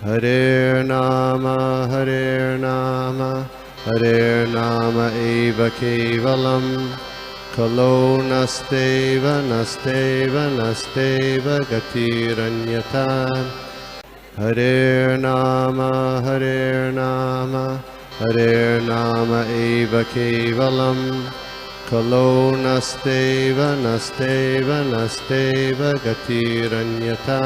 Hare Nama Hare Nama Eva Kevalam Kalo Nasteva Gatiranyata Hare Nama Hare Nama Eva Kevalam Kalo Nasteva Gatiranyata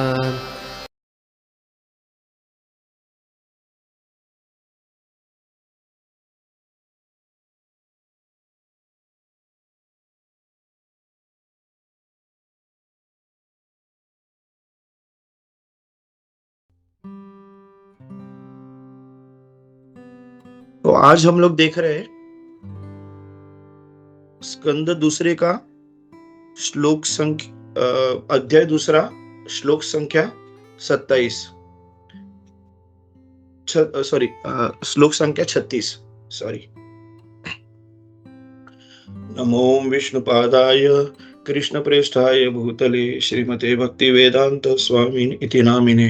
तो आज हम लोग देख रहे हैं स्कंद दूसरे का श्लोक संख्या अध्याय दूसरा श्लोक संख्या 27 सॉरी श्लोक संख्या 36 सॉरी। नमो विष्णुपादाय कृष्णप्रेष्ठाय भूतले श्रीमते भक्ति वेदांत स्वामिन इति नामिने।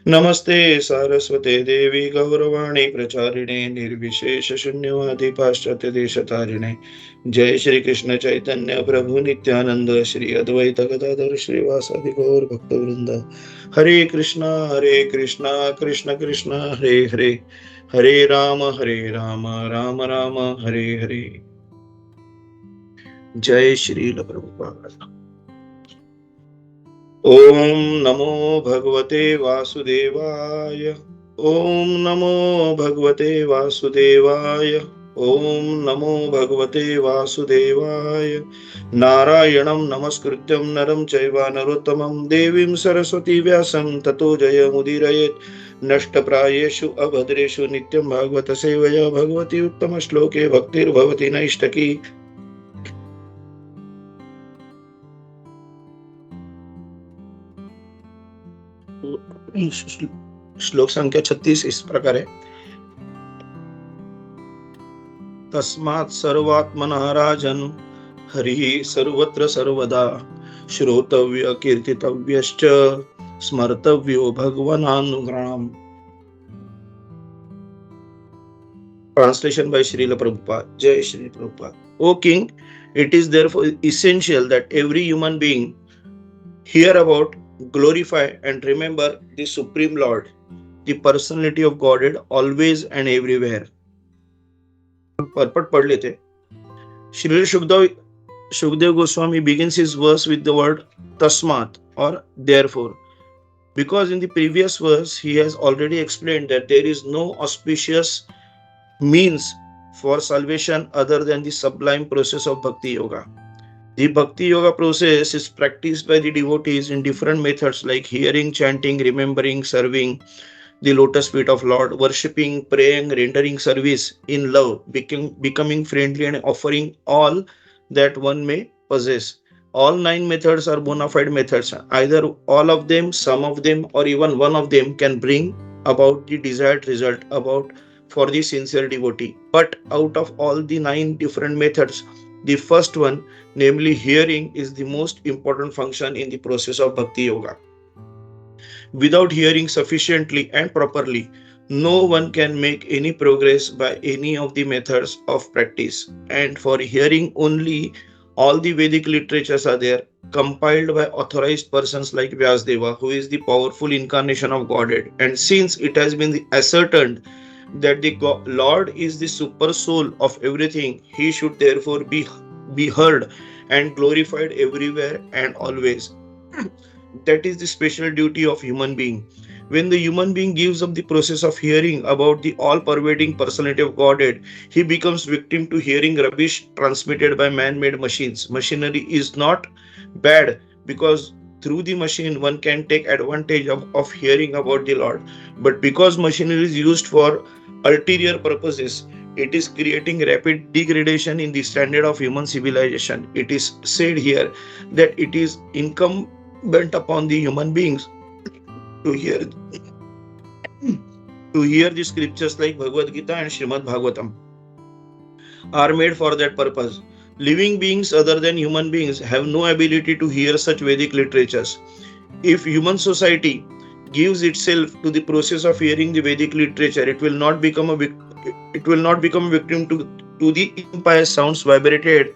नमस्ते सारस्वते देवी गौरवाणी प्रचारिणे निर्विशेष शून्यवादी पाश्चात्य देशतारिणे। जय श्री कृष्ण चैतन्य प्रभु नित्यानंद श्री अद्वैत गदाधर श्रीवासादि गौर भक्तवृंद। हरे कृष्णा कृष्ण कृष्ण हरे हरे, हरे राम राम राम हरे हरे। जय श्री प्रभुपाद। ओम नमो भगवते वासुदेवाय, ओम नमो भगवते वासुदेवाय, ओम नमो भगवते वासुदेवाय। नारायणं नमस्कृत्यं नरं चैव नरोत्तमं देवीं सरस्वती व्यासं ततो जयमुदीरयेत्। नष्टप्रायेषु अभद्रेषु नित्यं भागवत सेवया भगवती उत्तम श्लोके भक्तिर्भवति नैष्टकी। श्लोक संख्या 36 इस प्रकार है। तस्मात् सर्वात्मनः राजन् हरिः सर्वत्र सर्वदा श्रोतव्य कीर्तितव्यश्च स्मर्तव्यो भगवानानुग्रहम्। Translation by Srila Prabhupada. Jai Shri Prabhupada. O King, it is therefore essential that every human being hear about, glorify and remember the Supreme Lord, the personality of Godhead, always and everywhere. Purport पढ़ लेते। Shri Shukdev Goswami begins his verse with the word tasmat or therefore, because in the previous verse he has already explained that there is no auspicious means for salvation other than the sublime process of Bhakti Yoga. The Bhakti Yoga process is practiced by the devotees in different methods like hearing, chanting, remembering, serving the lotus feet of Lord, worshipping, praying, rendering service in love, becoming friendly and offering all that one may possess. All 9 methods are bona fide methods. Either all of them, some of them, or even one of them can bring about the desired result for the sincere devotee. But out of all the 9 different methods, the first one, namely hearing, is the most important function in the process of Bhakti Yoga. Without hearing sufficiently and properly, no one can make any progress by any of the methods of practice. And for hearing only, all the Vedic literatures are there, compiled by authorized persons like Vyasdeva, who is the powerful incarnation of Godhead. And since it has been ascertained that the Lord is the super soul of everything, he should therefore be heard and glorified everywhere and always. That is the special duty of human being. When the human being gives up the process of hearing about the all-pervading personality of Godhead, he becomes victim to hearing rubbish transmitted by man-made machines. Machinery is not bad because through the machine one can take advantage of hearing about the Lord. But because machinery is used for ulterior purposes, it is creating rapid degradation in the standard of human civilization. It is said here that it is incumbent upon the human beings to hear the scriptures like Bhagavad Gita and Srimad Bhagavatam are made for that purpose. Living beings other than human beings have no ability to hear such Vedic literatures. If human society gives itself to the process of hearing the Vedic literature, it will not become a victim to the impious sounds vibrated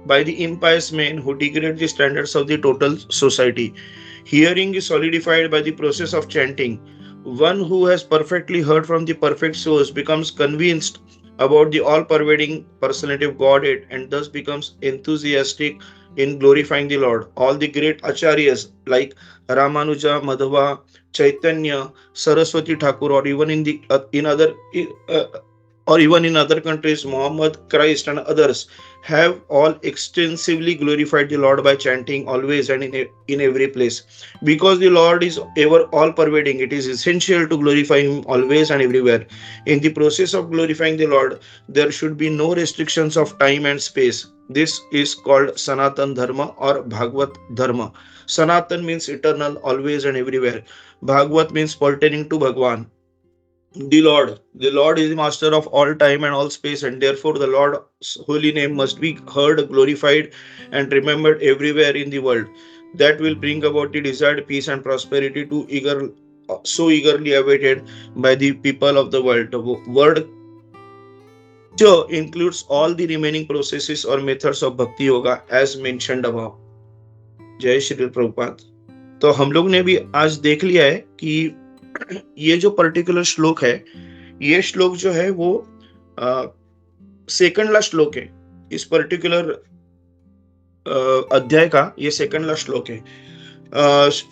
by the impious men who degrade the standards of the total society. Hearing is solidified by the process of chanting. One who has perfectly heard from the perfect source becomes convinced about the all pervading personality of Godhead and thus becomes enthusiastic in glorifying the Lord. All the great acharyas like Ramanuja, Madhava, Chaitanya, Saraswati Thakur, or even uh, in other countries, Muhammad, Christ, and others have all extensively glorified the Lord by chanting always and in every place. Because the Lord is ever all pervading, it is essential to glorify Him always and everywhere. In the process of glorifying the Lord, there should be no restrictions of time and space. This is called Sanatan Dharma or Bhagavad Dharma. Sanatan means eternal, always and everywhere. Bhagavad means pertaining to Bhagwan, the Lord is the master of all time and all space, and therefore the Lord's holy name must be heard, glorified, and remembered everywhere in the world. That will bring about the desired peace and prosperity so eagerly awaited by the people of the world. The word culture includes all the remaining processes or methods of Bhakti Yoga as mentioned above. जय श्री प्रभुपाद. तो हम लोग ने भी आज देख लिया है कि ये जो पर्टिकुलर श्लोक है, ये श्लोक जो है वो सेकंड लास्ट श्लोक है. इस पर्टिकुलर अध्याय का ये सेकंड लास्ट श्लोक है.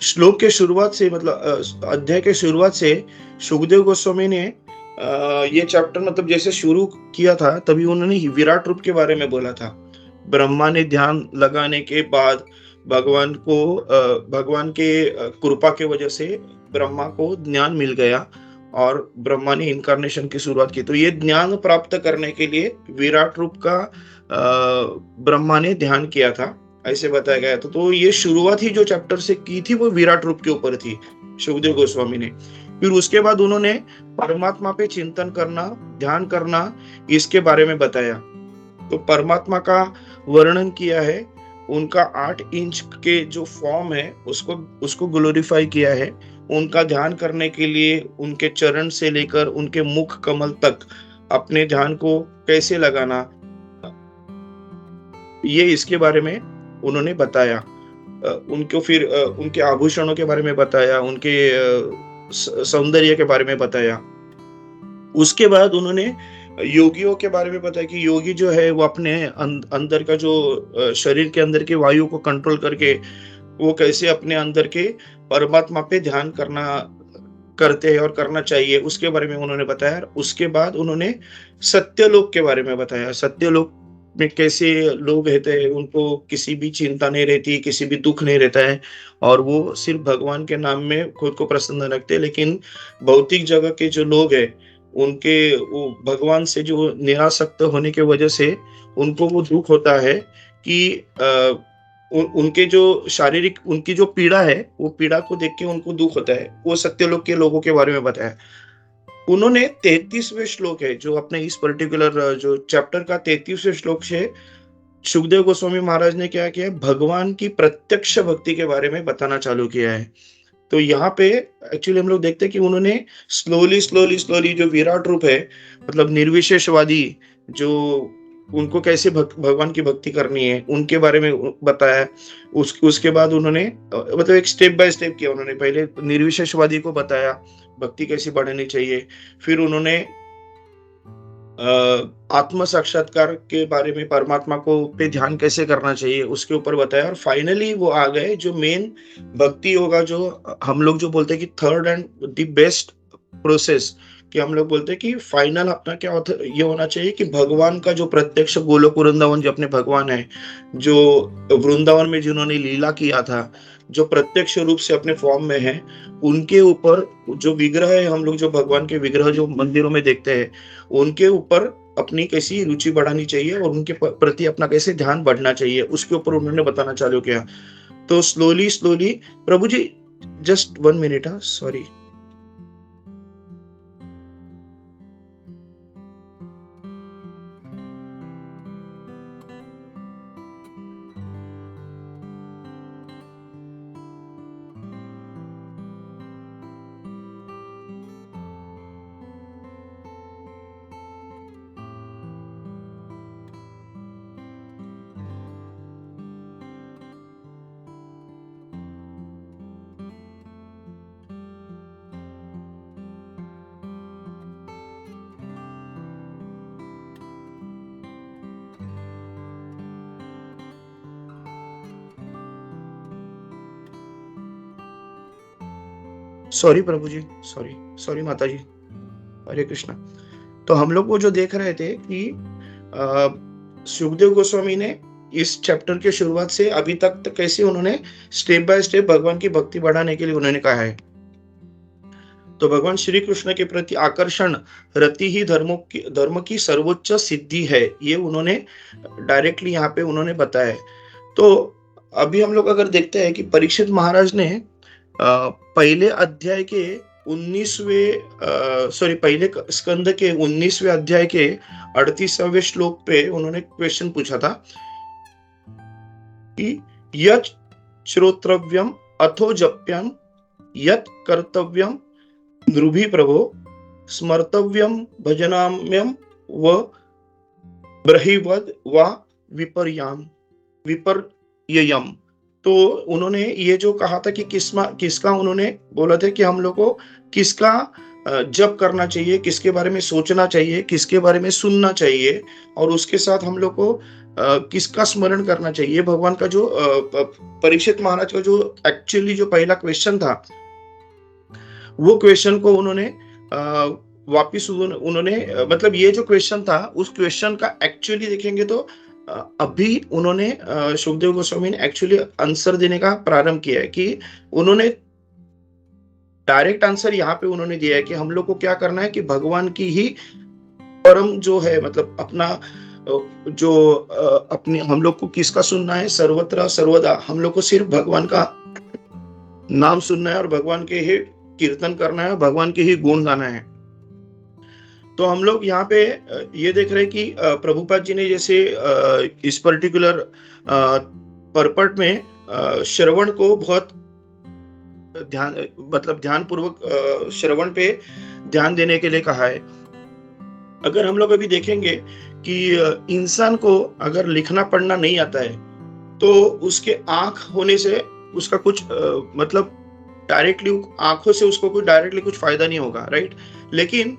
श्लोक के शुरुआत से मतलब अध्याय के शुरुआत से सुखदेव गोस्वामी ने ये चैप्टर मतलब जैसे शुरू किया था तभी उन्होंने विराट रूप के बारे में बोला था. ब्रह्मा ने ध्यान लगाने के बाद भगवान के कृपा के वजह से ब्रह्मा को ज्ञान मिल गया और ब्रह्मा ने इनकारनेशन की शुरुआत की. तो ये ज्ञान प्राप्त करने के लिए विराट रूप का ब्रह्मा ने ध्यान किया था, ऐसे बताया गया. तो ये शुरुआत ही जो चैप्टर से की थी वो विराट रूप के ऊपर थी सुखदेव गोस्वामी ने. फिर उसके बाद उन्होंने परमात्मा पे चिंतन करना, ध्यान करना, इसके बारे में बताया. तो परमात्मा का वर्णन किया है, उनका 8 इंच के जो फॉर्म है उसको ग्लोरीफाई किया है. उनका ध्यान करने के लिए उनके चरण से लेकर उनके मुख कमल तक अपने ध्यान को कैसे लगाना, ये इसके बारे में उन्होंने बताया. उनको फिर उनके आभूषणों के बारे में बताया, उनके सौंदर्य के बारे में बताया. उसके बाद उन्होंने योगियों के बारे में बताया कि योगी जो है वो अपने अंदर का जो शरीर के अंदर के वायु को कंट्रोल करके वो कैसे अपने अंदर के परमात्मा पे ध्यान करते हैं और करना चाहिए, उसके बारे में उन्होंने बताया. उसके बाद उन्होंने सत्यलोक के बारे में बताया. सत्यलोक में कैसे लोग रहते हैं, उनको किसी भी चिंता नहीं रहती, किसी भी दुख नहीं रहता है और वो सिर्फ भगवान के नाम में खुद को प्रसन्न रखते हैं. लेकिन भौतिक जगह के जो लोग हैं उनके वो भगवान से जो निरासक्त होने की वजह से उनको वो दुख होता है कि उनके जो शारीरिक उनकी जो पीड़ा है वो पीड़ा को देख के उनको दुख होता है. वो सत्यलोक के लोगों के बारे में बताया. उन्होंने 33वें श्लोक है जो अपने इस पर्टिकुलर जो चैप्टर का 33वें श्लोक से सुखदेव गोस्वामी महाराज ने क्या किया, भगवान की प्रत्यक्ष भक्ति के बारे में बताना चालू किया है. तो यहाँ पे एक्चुअली हम लोग देखते हैं कि उन्होंने स्लोली जो विराट रूप है मतलब निर्विशेषवादी जो उनको कैसे भगवान की भक्ति करनी है उनके बारे में बताया. उसके बाद उन्होंने मतलब एक स्टेप बाय स्टेप किया. उन्होंने पहले निर्विशेषवादी को बताया भक्ति कैसी बढ़नी चाहिए, फिर उन्होंने आत्म साक्षात्कार के बारे में परमात्मा को पे ध्यान कैसे करना चाहिए उसके ऊपर बताया. और फाइनली वो आ गए जो मेन भक्ति होगा, जो हम लोग जो बोलते हैं कि third and the best process, कि हम लोग बोलते हैं कि फाइनल अपना क्या होता ये होना चाहिए कि भगवान का जो प्रत्यक्ष गोलोक वृंदावन जो अपने भगवान है, जो वृंदावन में जिन्होंने लीला किया था, जो प्रत्यक्ष रूप से अपने फॉर्म में है, उनके ऊपर जो विग्रह है, हम लोग जो भगवान के विग्रह जो मंदिरों में देखते हैं उनके ऊपर अपनी कैसी रुचि बढ़ानी चाहिए और उनके प्रति अपना कैसे ध्यान बढ़ना चाहिए उसके ऊपर उन्होंने बताना चालू किया. तो स्लोली प्रभु जी जस्ट 1 मिनट, सॉरी. सॉरी प्रभु जी, सॉरी सॉरी माता जी, हरे कृष्णा। तो हम लोग वो जो देख रहे थे कि सुखदेव गोस्वामी ने इस चैप्टर के शुरुआत से अभी तक कैसे उन्होंने स्टेप बाय स्टेप भगवान की भक्ति बढ़ाने के लिए उन्होंने कहा है। तो भगवान श्री कृष्ण के प्रति आकर्षण रति ही धर्म की सर्वोच्च सिद्धि है, ये उन्होंने डायरेक्टली यहाँ पे उन्होंने बताया है। तो अभी हम लोग अगर देखते हैं कि परीक्षित महाराज ने पहले अध्याय के 19वें पहले स्कंद के 19वें अध्याय के 38वें श्लोक पे उन्होंने क्वेश्चन पूछा था कि यत् श्रोत्रव्यम अथो जप्यम यत् कर्तव्यम नृभि प्रभो स्मर्तव्यम भजनाम्यम व ब्रहिवद व विपर्ययम। तो उन्होंने ये जो कहा था कि किसका उन्होंने बोला था कि हम लोग को किसका जप करना चाहिए, किसके बारे में सोचना चाहिए, किसके बारे में सुनना चाहिए, और उसके साथ हम लोग को किसका स्मरण करना चाहिए। भगवान का जो परीक्षित महाराज का जो एक्चुअली जो पहला क्वेश्चन था, वो क्वेश्चन को उन्होंने वापिस उन्होंने मतलब ये जो क्वेश्चन था उस क्वेश्चन का एक्चुअली देखेंगे तो अभी उन्होंने सुखदेव गोस्वामी ने एक्चुअली आंसर देने का प्रारंभ किया है कि उन्होंने डायरेक्ट आंसर यहाँ पे उन्होंने दिया है कि हम लोग को क्या करना है कि भगवान की ही परम जो है मतलब अपना जो अपने हम लोग को किसका सुनना है, सर्वत्र सर्वदा हम लोग को सिर्फ भगवान का नाम सुनना है और भगवान के ही कीर्तन करना है, भगवान के ही गुण गाना है। तो हम लोग यहाँ पे ये देख रहे हैं कि प्रभुपाद जी ने जैसे इस पर्टिकुलर परपट में श्रवण को बहुत ध्यान पूर्वक श्रवण पे ध्यान देने के लिए कहा है। अगर हम लोग अभी देखेंगे कि इंसान को अगर लिखना पढ़ना नहीं आता है तो उसके आंख होने से उसका कुछ मतलब डायरेक्टली आंखों से उसको कोई डायरेक्टली कुछ फायदा नहीं होगा, राइट। लेकिन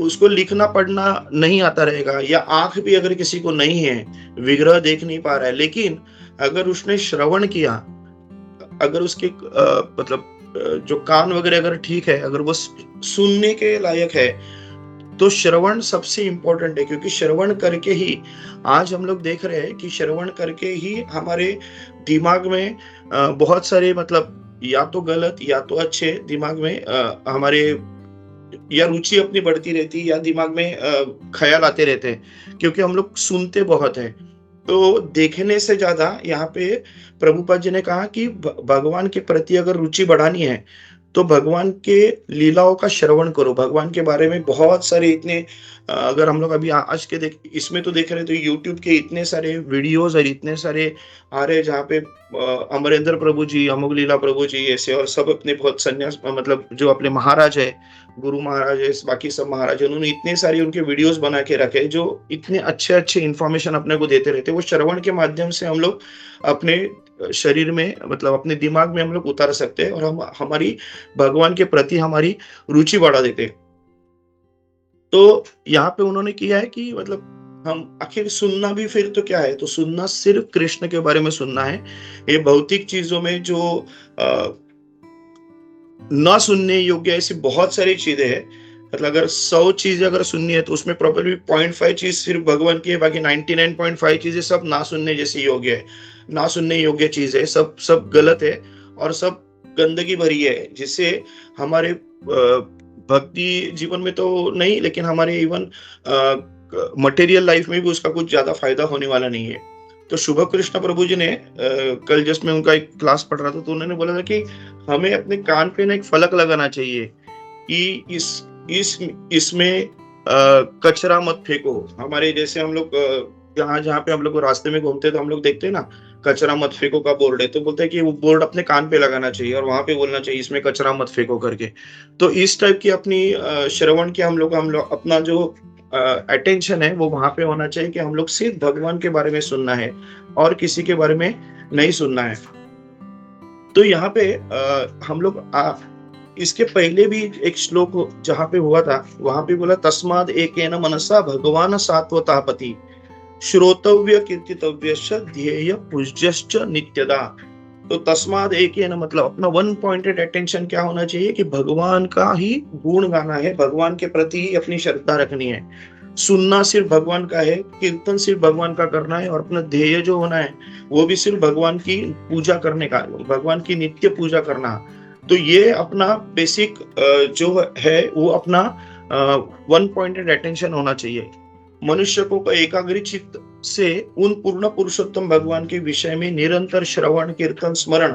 उसको लिखना पढ़ना नहीं आता रहेगा या आंख भी अगर किसी को नहीं है, विग्रह देख नहीं पा रहा है, लेकिन अगर उसने श्रवण किया, अगर उसके मतलब जो कान वगैरह अगर ठीक है, अगर वो सुनने के लायक है, तो श्रवण सबसे इंपॉर्टेंट है। क्योंकि श्रवण करके ही आज हम लोग देख रहे हैं कि श्रवण करके ही हमारे दिमाग में बहुत सारे मतलब या तो गलत या तो अच्छे दिमाग में हमारे या रुचि अपनी बढ़ती रहती है या दिमाग में ख्याल आते रहते हैं, क्योंकि हम लोग सुनते बहुत हैं। तो देखने से ज्यादा यहाँ पे प्रभुपाद जी ने कहा कि भगवान के प्रति अगर रुचि बढ़ानी है तो भगवान के लीलाओं का श्रवण करो। भगवान के बारे में बहुत सारे इतने अगर हम लोग अभी आज के इसमें तो देख रहे तो यूट्यूब के इतने सारे वीडियोस और इतने सारे आ रहे जहाँ पे अमरेंद्र प्रभु जी, अमोघ लीला प्रभु जी ऐसे और सब अपने बहुत संन्यास मतलब जो अपने महाराज है, गुरु महाराज है, बाकी सब महाराज, उन्होंने इतने सारे उनके वीडियोस बना के रखे जो इतने अच्छे अच्छे इंफॉर्मेशन अपने को देते रहते। वो श्रवण के माध्यम से हम लोग अपने शरीर में मतलब अपने दिमाग में हम लोग उतार सकते हैं और हम हमारी भगवान के प्रति हमारी रुचि बढ़ा देते। तो यहाँ पे उन्होंने किया है कि मतलब हम आखिर सुनना भी फिर तो क्या है, तो सुनना सिर्फ कृष्ण के बारे में सुनना है। ये भौतिक चीजों में जो ना सुनने योग्य ऐसी बहुत सारी चीजें हैं। मतलब अगर 100 चीजें अगर सुननी है तो उसमें प्रॉपर्ली 0.5 चीज सिर्फ भगवान की है, बाकी 99.5 चीजें सब ना सुनने जैसी योग्य है, ना सुनने योग्य चीज है, सब गलत है और सब गंदगी भरी है, जिससे हमारे भक्ति जीवन में तो नहीं लेकिन हमारे इवन मटेरियल लाइफ में भी उसका कुछ ज्यादा फायदा होने वाला नहीं है। तो शुभ कृष्ण प्रभु जी ने कल जस्ट में उनका एक क्लास पढ़ रहा था तो उन्होंने बोला था कि हमें अपने कान पे ना एक फलक लगाना चाहिए कि इसमें कचरा मत फेंको। हमारे जैसे हम लोग जहाँ पे हम लोग रास्ते में घूमते तो हम लोग देखते हैं ना कचरा मत फेंको का बोर्ड है, तो बोलते हैं कि वो बोर्ड अपने कान पे लगाना चाहिए और वहां पे बोलना चाहिए इसमें कचरा मत फेंको करके। तो इस टाइप की अपनी श्रवण के हम लोग अपना जो अटेंशन है वो वहां पे होना चाहिए कि हम लोग सिर्फ भगवान के बारे में सुनना है और किसी के बारे में नहीं सुनना है। तो यहाँ पे हम लोग इसके पहले भी एक श्लोक जहाँ पे हुआ था वहां पे बोला तस्माद एकेन मनसा भगवान सात्वतापति श्रोतव्य कीर्तितव्यश्च ध्येय पूज्यश्च नित्यदा। तो तस्माद एक ही है ना, मतलब अपना वन पॉइंटेड अटेंशन क्या होना चाहिए कि भगवान का ही गुण गाना है, भगवान के प्रति ही अपनी श्रद्धा रखनी है। सुनना सिर्फ भगवान का है, कीर्तन सिर्फ भगवान का करना है, और अपना ध्येय जो होना है वो भी सिर्फ भगवान की पूजा करने का, भगवान की नित्य पूजा करना। तो ये अपना बेसिक जो है वो अपना वन पॉइंटेड अटेंशन होना चाहिए। मनुष्य को एकाग्र चित्त से उन पूर्ण पुरुषोत्तम भगवान के विषय में निरंतर श्रवण कीर्तन स्मरण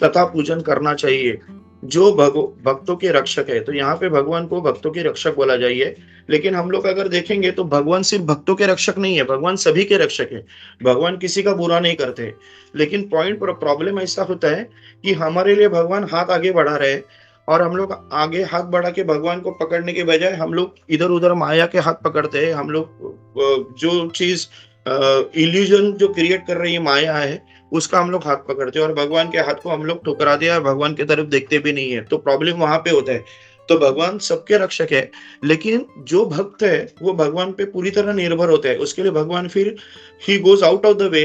तथा पूजन करना चाहिए, जो भक्तों के रक्षक है। तो यहाँ पे भगवान को भक्तों के रक्षक बोला जाइए, लेकिन हम लोग अगर देखेंगे तो भगवान सिर्फ भक्तों के रक्षक नहीं है, भगवान सभी के रक्षक है। भगवान किसी का बुरा नहीं करते, लेकिन प्रॉब्लम ऐसा होता है कि हमारे लिए भगवान हाथ आगे बढ़ा रहे हैं, और हम लोग आगे हाथ बढ़ा के भगवान को पकड़ने के बजाय हम लोग इधर उधर माया के हाथ पकड़ते हैं। हम लोग जो चीज इल्यूजन जो क्रिएट कर रही है माया है, उसका हम लोग हाथ पकड़ते हैं, और भगवान के हाथ को हम लोग ठुकरा दिया, भगवान की तरफ देखते भी नहीं है। तो प्रॉब्लम वहां पे होता है। तो भगवान सबके रक्षक है, लेकिन जो भक्त है वो भगवान पे पूरी तरह निर्भर होता है। उसके लिए भगवान फिर he goes out of the way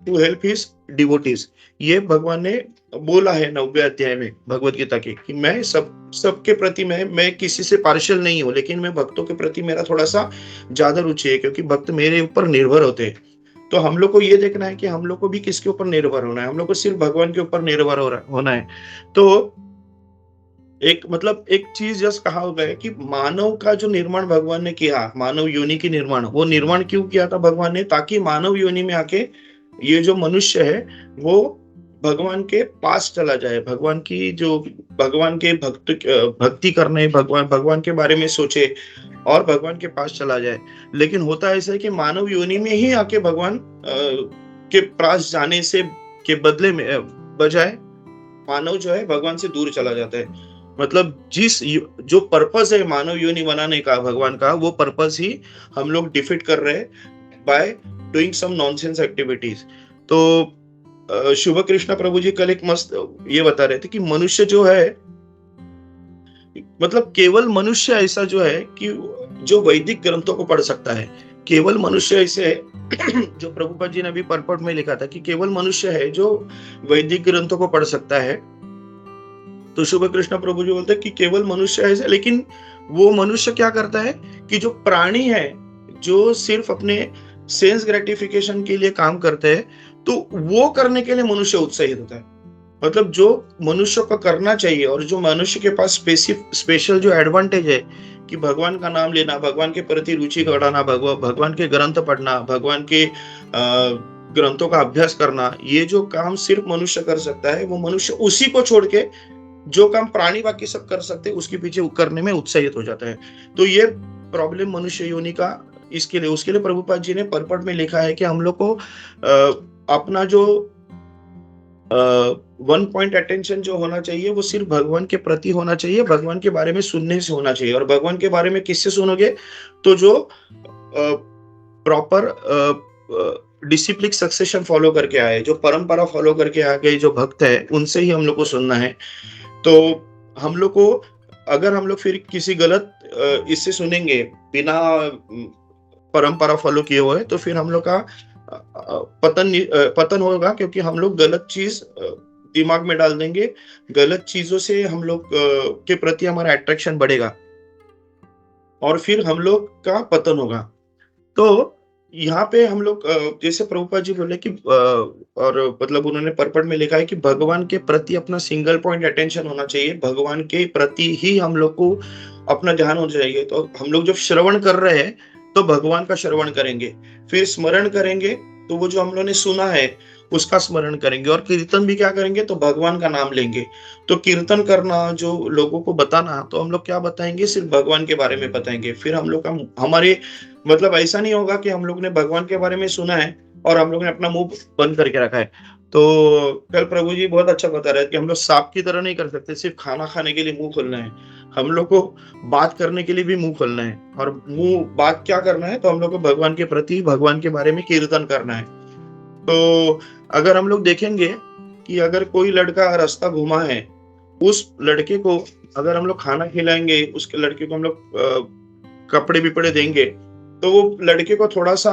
to help his devotees. ये भगवान ने बोला है 9वें अध्याय में भगवत गीता के, कि मैं सबके प्रति मैं किसी से पार्शियल नहीं हूँ, लेकिन मैं भक्तों के प्रति मेरा थोड़ा सा ज्यादा रुचि है, क्योंकि भक्त मेरे ऊपर निर्भर होते हैं। तो हम लोग को ये देखना है कि हम लोग को भी किसके ऊपर निर्भर होना है, हम लोग को सिर्फ भगवान के ऊपर निर्भर होना है। तो एक चीज जस्ट कहा होगा है कि मानव का जो निर्माण भगवान ने किया, मानव योनि की निर्माण, वो निर्माण क्यों किया था भगवान ने? ताकि मानव योनि में आके ये जो मनुष्य है वो भगवान के पास चला जाए, भगवान के भक्ति करने, भगवान के बारे में सोचे और भगवान के पास चला जाए। लेकिन होता ऐसा है कि मानव योनि में ही आके भगवान के पास जाने से के बदले में बजाय मानव जो है भगवान से दूर चला जाता है। मतलब जो पर्पस है मानव योनि बनाने का भगवान का, वो पर्पस ही हम लोग डिफीट कर रहे हैं by doing some nonsense activities. तो शुभ कृष्ण प्रभु जी कल एक मस्त ये बता रहे थे कि मनुष्य जो है, मतलब केवल मनुष्य ऐसा जो है कि जो वैदिक ग्रंथों को पढ़ सकता है, केवल मनुष्य ऐसे है जो प्रभुपाद जी ने अभी परपट में लिखा था कि केवल मनुष्य है जो वैदिक ग्रंथों को पढ़ सकता है। तो शुभ कृष्ण प्रभु जी बोलते हैं कि केवल मनुष्य ऐसे, लेकिन वो मनुष्य क्या करता है कि जो प्राणी है जो सिर्फ अपने सेंस ग्रेटिफिकेशन के लिए काम करते हैं, तो वो करने के लिए मनुष्य उत्साहित होता है। मतलब जो मनुष्य को करना चाहिए, और जो मनुष्य के पास स्पेशल जो एडवांटेज है कि भगवान का नाम लेना, भगवान के प्रति रुचि बढ़ाना, भगवान के ग्रंथ पढ़ना, भगवान के ग्रंथों का अभ्यास करना, ये जो काम सिर्फ मनुष्य कर सकता है, वो मनुष्य उसी को छोड़ के जो काम प्राणी बाकी सब कर सकते हैं उसके पीछे करने में उत्साहित हो जाता है। तो ये प्रॉब्लम मनुष्य योनि का उसके लिए प्रभुपाद जी ने परपट में लिखा है कि हम लोग को अपना जो वन पॉइंट अटेंशन जो होना चाहिए वो सिर्फ भगवान के प्रति होना चाहिए, भगवान के बारे में सुनने से होना चाहिए। और भगवान के बारे में किससे सुनोगे? तो जो प्रॉपर डिसिप्लिन सक्सेशन फॉलो करके आए, जो परंपरा फॉलो करके आ गए, जो भक्त है, उनसे ही हम लोग को सुनना है। तो हम लोग को अगर हम लोग फिर किसी गलत इससे सुनेंगे बिना परंपरा फॉलो किए हुए, तो फिर हम लोग का पतन होगा, क्योंकि हम लोग गलत चीज दिमाग में डाल देंगे, गलत चीजों से हम लोग के प्रति हमारा अट्रैक्शन बढ़ेगा और फिर हम लोग का पतन होगा। तो यहाँ पे हम लोग जैसे प्रभुपाद जी बोले कि और मतलब उन्होंने परपट में लिखा है कि भगवान के प्रति अपना सिंगल पॉइंट अटेंशन होना चाहिए, भगवान के प्रति ही हम लोग को अपना ध्यान होना चाहिए। तो हम लोग जब श्रवण कर रहे हैं तो भगवान का श्रवण करेंगे, फिर स्मरण करेंगे तो वो जो हम लोगों ने सुना है उसका स्मरण करेंगे, और कीर्तन भी क्या करेंगे? तो भगवान का नाम लेंगे। तो कीर्तन करना, जो लोगों को बताना, तो हम लोग क्या बताएंगे? सिर्फ भगवान के बारे में बताएंगे। फिर हम लोग का हमारे मतलब ऐसा नहीं होगा कि हम लोग ने भगवान के बारे में सुना है और हम लोग ने अपना मुंह बंद करके रखा है। तो कल प्रभु जी बहुत अच्छा बता रहे थे कि हम लोग सांप की तरह नहीं कर सकते, सिर्फ खाना खाने के लिए मुंह खोलना है, हम लोग को बात करने के लिए भी मुंह खोलना है। और मुंह बात क्या करना है? तो हम लोग को भगवान के प्रति, भगवान के बारे में कीर्तन करना है। तो अगर हम लोग देखेंगे कि अगर कोई लड़का रास्ता घुमा है, उस लड़के को अगर हम लोग खाना खिलाएंगे, उसके लड़के को हम लोग कपड़े बिपड़े देंगे, तो वो लड़के को थोड़ा सा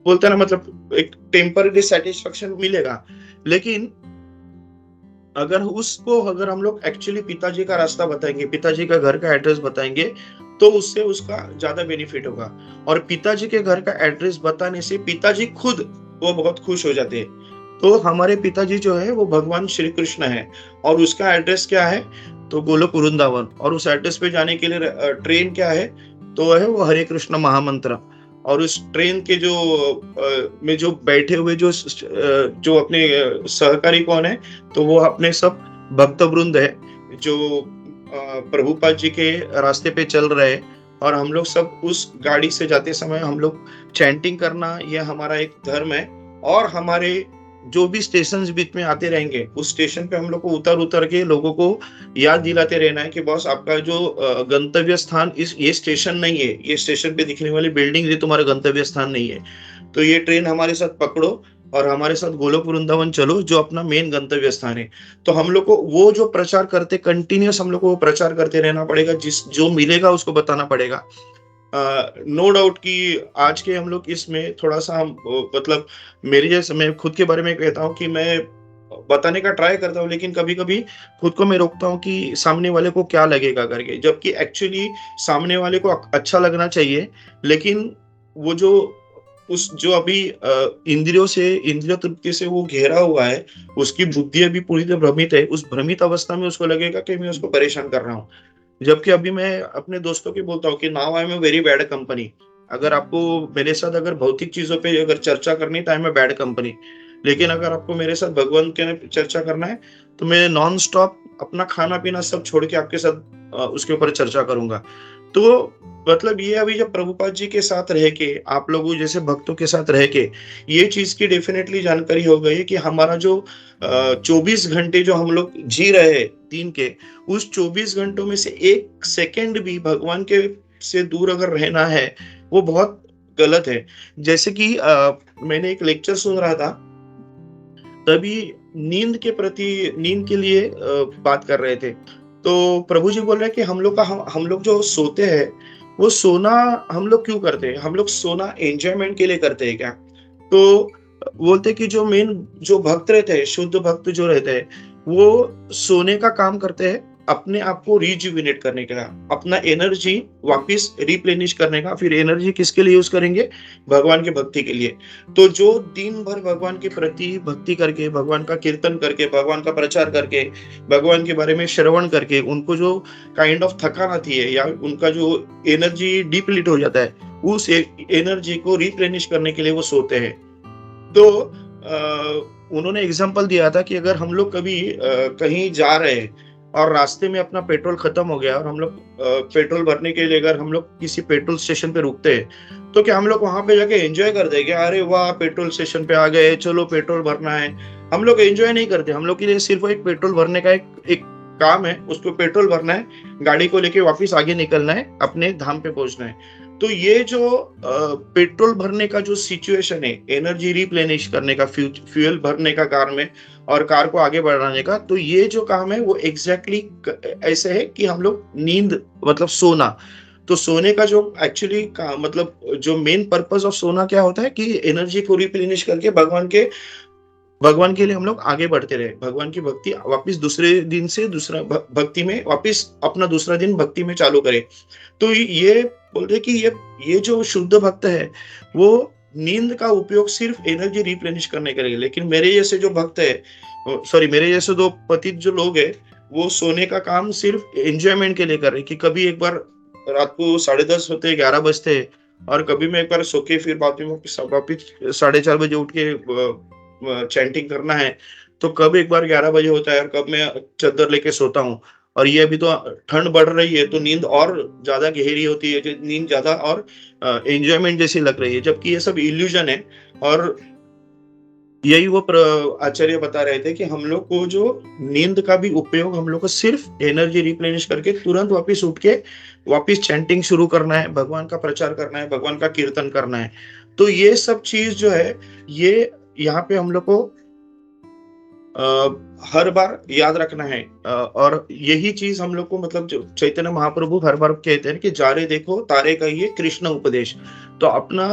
बोलते हैं ना, मतलब एक टेम्पररी सेटिस्फेक्शन मिलेगा। लेकिन अगर हम लोग एक्चुअली पिताजी का रास्ता बताएंगे, पिताजी का घर का एड्रेस बताएंगे, तो उससे उसका ज्यादा बेनिफिट होगा। और पिताजी के घर का एड्रेस बताने से पिताजी खुद वो बहुत खुश हो जाते हैं। तो हमारे पिताजी जो है वो भगवान श्री कृष्ण है, और उसका एड्रेस क्या है, तो गोलोक वृंदावन। और उस एड्रेस पे जाने के लिए ट्रेन क्या है, तो है वो हरे कृष्ण महामंत्र। और उस ट्रेन के में जो बैठे हुए जो अपने सहकारी कौन है, तो वो अपने सब भक्त वृंद है, जो प्रभुपाद जी के रास्ते पे चल रहे हैं। और हम लोग सब उस गाड़ी से जाते समय हम लोग चैंटिंग करना, यह हमारा एक धर्म है। और हमारे जो भी स्टेशन बीच में आते रहेंगे, उस स्टेशन पे हम लोग को उतर उतर के लोगों को याद दिलाते रहना है कि बॉस, आपका जो गंतव्य स्थान ये स्टेशन नहीं है, ये स्टेशन पे दिखने वाली बिल्डिंग ये तुम्हारा गंतव्य स्थान नहीं है। तो ये ट्रेन हमारे साथ पकड़ो और हमारे साथ गोलोक वृंदावन चलो, जो अपना मेन गंतव्य स्थान है। तो हम लोग को वो जो प्रचार करते कंटिन्यूस, हम लोग को वो प्रचार करते रहना पड़ेगा, जो मिलेगा उसको बताना पड़ेगा। नो डाउट कि आज के हम लोग इसमें थोड़ा सा मतलब मेरे जैसे, मैं खुद के बारे में कहता हूँ कि मैं बताने का ट्राई करता हूँ, लेकिन कभी कभी खुद को मैं रोकता हूँ कि सामने वाले को क्या लगेगा करके, जबकि एक्चुअली सामने वाले को अच्छा लगना चाहिए। लेकिन वो जो अभी इंद्रिय तृप्ति से वो घेरा हुआ है, उसकी बुद्धि अभी पूरी तरह भ्रमित है, उस भ्रमित अवस्था में उसको लगेगा कि मैं उसको परेशान कर रहा हूँ। जबकि अभी मैं अपने दोस्तों की बोलता हूँ कि now I am a very bad company. अगर आपको मेरे साथ अगर भौतिक चीजों पे अगर चर्चा करनी, तो I am a bad company. लेकिन अगर आपको मेरे साथ भगवान के चर्चा करना है, तो मैं नॉन स्टॉप अपना खाना पीना सब छोड़ के आपके साथ उसके ऊपर चर्चा करूंगा। तो मतलब ये अभी जब प्रभुपाद जी के साथ रह के, आप लोगों जैसे भक्तों के साथ रह के, ये चीज की डेफिनेटली जानकारी हो गई कि हमारा जो 24 घंटे जो हम लोग जी रहे हैं दिन के, उस 24 घंटों में से एक सेकंड भी भगवान के से दूर अगर रहना है, वो बहुत गलत है। जैसे कि मैंने एक लेक्चर सुन रहा था, तभी नींद के लिए बात कर रहे थे। तो प्रभु जी बोल रहे हैं कि हम लोग जो सोते हैं, वो सोना हम लोग क्यों करते हैं? हम लोग सोना एंजॉयमेंट के लिए करते हैं क्या? तो बोलते हैं कि जो भक्त रहते हैं, शुद्ध भक्त जो रहते हैं, वो सोने का काम करते हैं अपने आप को रिजुविनेट करने का, अपना एनर्जी वापस रिप्लेनिश करने का। फिर एनर्जी किसके लिए यूज करेंगे? भगवान की भक्ति के लिए। तो जो दिन भर भगवान के प्रति भक्ति करके, भगवान का कीर्तन करके, भगवान का प्रचार करके, भगवान के बारे में श्रवण करके उनको जो काइंड ऑफ थकान आती है, या उनका जो एनर्जी डिप्लीट हो जाता है, उस एनर्जी को रिप्लेनिश करने के लिए वो सोते हैं। तो उन्होंने एग्जांपल दिया था कि अगर हम लोग कभी कहीं जा रहे हैं और रास्ते में अपना पेट्रोल खत्म हो गया, और हम लोग पेट्रोल भरने के लिए अगर हम लोग किसी पेट्रोल स्टेशन पे रुकते हैं, तो क्या हम लोग वहां पे जाके एंजॉय कर देंगे? अरे वाह, पेट्रोल स्टेशन पे आ गए, चलो पेट्रोल भरना है। हम लोग एंजॉय नहीं करते। हम लोग के लिए सिर्फ एक पेट्रोल भरने का एक काम है, उसको पेट्रोल भरना है, गाड़ी को लेके वापिस आगे निकलना है, अपने धाम पे पहुंचना है। तो ये जो पेट्रोल भरने का जो सिचुएशन है, एनर्जी रिप्लेनिश करने का, फ्यूल भरने का कार में, और कार को आगे बढ़ाने का, तो ये जो काम है वो एग्जैक्टली ऐसे है कि हम लोग नींद मतलब सोना। तो सोने का जो एक्चुअली का मतलब जो मेन पर्पस ऑफ सोना क्या होता है कि एनर्जी को रिप्लेनिश करके भगवान के लिए हम लोग आगे बढ़ते रहे, भगवान की भक्ति वापस दूसरे दिन से दूसरा भक्ति में वापस अपना दूसरा दिन भक्ति में चालू करे। तो ये बोल रहे कि ये जो शुद्ध भक्त है, वो नींद का उपयोग सिर्फ एनर्जी रिप्लेनिश करने के लिए। लेकिन मेरे जैसे जो भक्त है, मेरे जैसे दो पतित जो लोग है, वो सोने का काम सिर्फ एंजॉयमेंट के लिए कर रहे कि कभी एक बार रात को 10:30 होते, 11 बजते, और कभी मैं एक बार सो के फिर वापिस 4:30 बजे उठ के चैंटिंग करना है। तो कब एक बार 11 बजे होता है, और कब मैं चद्दर लेके सोता हूँ। और ये अभी तो ठंड बढ़ रही है, तो नींद और ज्यादा गहरी होती है, नींद ज्यादा और एंजॉयमेंट जैसी लग रही है, जबकि ये सब इल्यूजन है। और यही वो आचार्य बता रहे थे कि हम लोग को जो नींद का भी उपयोग, हम लोग को सिर्फ एनर्जी रिप्लेनिश करके तुरंत वापस उठ के वापस चैंटिंग शुरू करना है, भगवान का प्रचार करना है, भगवान का कीर्तन करना है। तो ये सब चीज जो है, ये यहाँ पे हम लोग को हर बार याद रखना है। और यही चीज हम लोग को मतलब जो चैतन्य महाप्रभु हर बार कहते हैं कि जा रे देखो तारे का ये कृष्ण उपदेश। तो अपना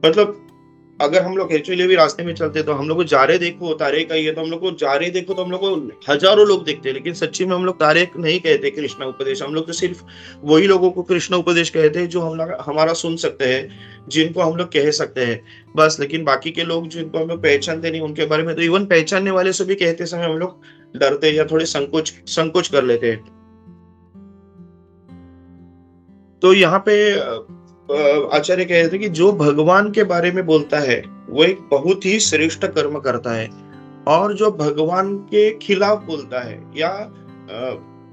मतलब अगर हम लोग एक्चुअली भी रास्ते में चलते तो हम लोग को जा रहे देखो तारे का ये, तो हम लोग को जा रहे देखो तो हम लोग को हजारों लोग देखते हैं, लेकिन सच्ची में हम लोग तारे नहीं कहते कृष्णा उपदेश। हम लोग तो सिर्फ वही लोगों को कृष्णा उपदेश कहते हैं जो हम लोग हमारा सुन सकते हैं, जिनको हम लोग कह सकते हैं बस। लेकिन बाकी के लोग जिनको हम लोग पहचानते नहीं उनके बारे में तो इवन पहचानने वाले से भी कहते समय हम लोग डरते या थोड़े संकोच संकोच कर लेते हैं। तो यहाँ पे आचार्य कह रहे थे कि जो भगवान के बारे में बोलता है वो एक बहुत ही श्रेष्ठ कर्म करता है, और जो भगवान के खिलाफ बोलता है या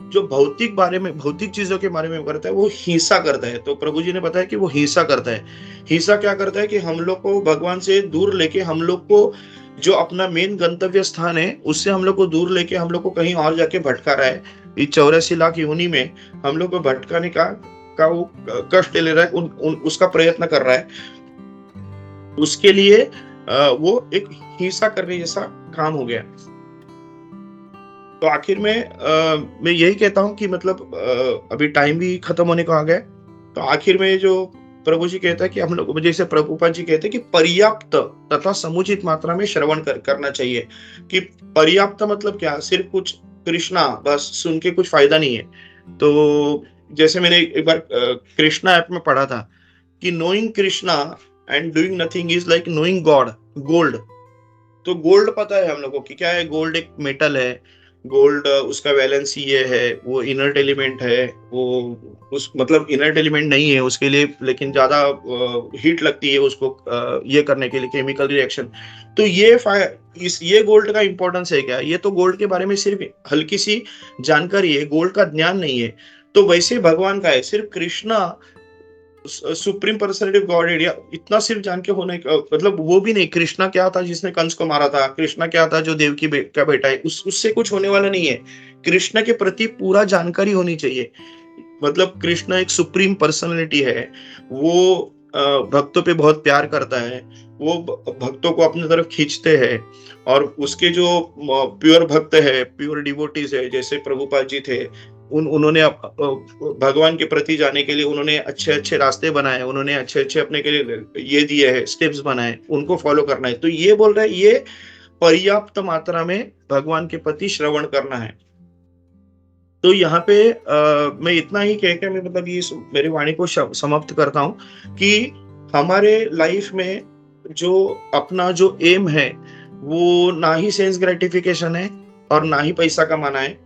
जो भौतिक चीजों के बारे में करता है वो हिंसा करता है। तो प्रभु जी ने बताया कि वो हिंसा करता है। हिंसा क्या करता है कि हम लोग को भगवान से दूर लेके, हम लोग को जो अपना मेन गंतव्य स्थान है उससे हम लोग को दूर लेके हम लोग को कहीं और जाके भटका रहा है। इस 84 लाख योनि में हम लोग को भटकाने का वो कष्ट ले रहा है, उसका प्रयत्न कर रहा है। उसके लिए वो एक हिंसा करने जैसा काम हो गया। तो आखिर में मैं यही कहता हूं कि मतलब अभी टाइम भी खत्म होने को आ गया। तो आखिर में जो प्रभु जी कहता है कि हम लोग, जैसे प्रभुपाद जी कहते हैं कि पर्याप्त तथा समुचित मात्रा में श्रवण करना चाहिए। कि पर्याप्त मतलब क्या, सिर्फ कुछ कृष्णा बस सुन के कुछ फायदा नहीं है। तो जैसे मैंने एक बार कृष्णा ऐप में पढ़ा था कि knowing Krishna and doing nothing is like knowing God gold. तो गोल्ड पता है हम लोगों को क्या है, गोल्ड एक मेटल है। गोल्ड उसका वैलेंस ये है, वो इनर्ट एलिमेंट है, वो उस मतलब इनर्ट एलिमेंट नहीं है उसके लिए, लेकिन ज्यादा हीट लगती है उसको ये करने के लिए, केमिकल रिएक्शन। तो ये गोल्ड का इंपॉर्टेंस है क्या, ये तो गोल्ड के बारे में सिर्फ हल्की सी जानकारी है, गोल्ड का ज्ञान नहीं है। तो वैसे भगवान का है, सिर्फ Krishna supreme personality God area इतना सिर्फ जान के होने का मतलब वो भी नहीं। कृष्णा क्या था जिसने कंस को मारा था, कृष्णा क्या था जो देवकी का बेटा है, उससे कुछ होने वाला नहीं है। कृष्णा के प्रति पूरा जानकारी होनी चाहिए। मतलब कृष्णा एक सुप्रीम पर्सनैलिटी है, वो भक्तों पे बहुत प्यार करता है, वो भक्तों को अपनी तरफ खींचते हैं। और उसके जो प्योर भक्त है, प्योर डिवोटीज है, जैसे प्रभुपाद जी थे, उन्होंने भगवान के प्रति जाने के लिए उन्होंने अच्छे अच्छे रास्ते बनाए, उन्होंने अच्छे अच्छे अपने के लिए ये दिए है, स्टेप्स बनाए, उनको फॉलो करना है। तो ये बोल रहा है ये पर्याप्त मात्रा में भगवान के प्रति श्रवण करना है। तो यहाँ पे मैं इतना ही कहकर मैं मतलब ये मेरी वाणी को समाप्त करता हूँ कि हमारे लाइफ में जो अपना जो एम है वो ना ही सेंस ग्रेटिफिकेशन है और ना ही पैसा कमाना है,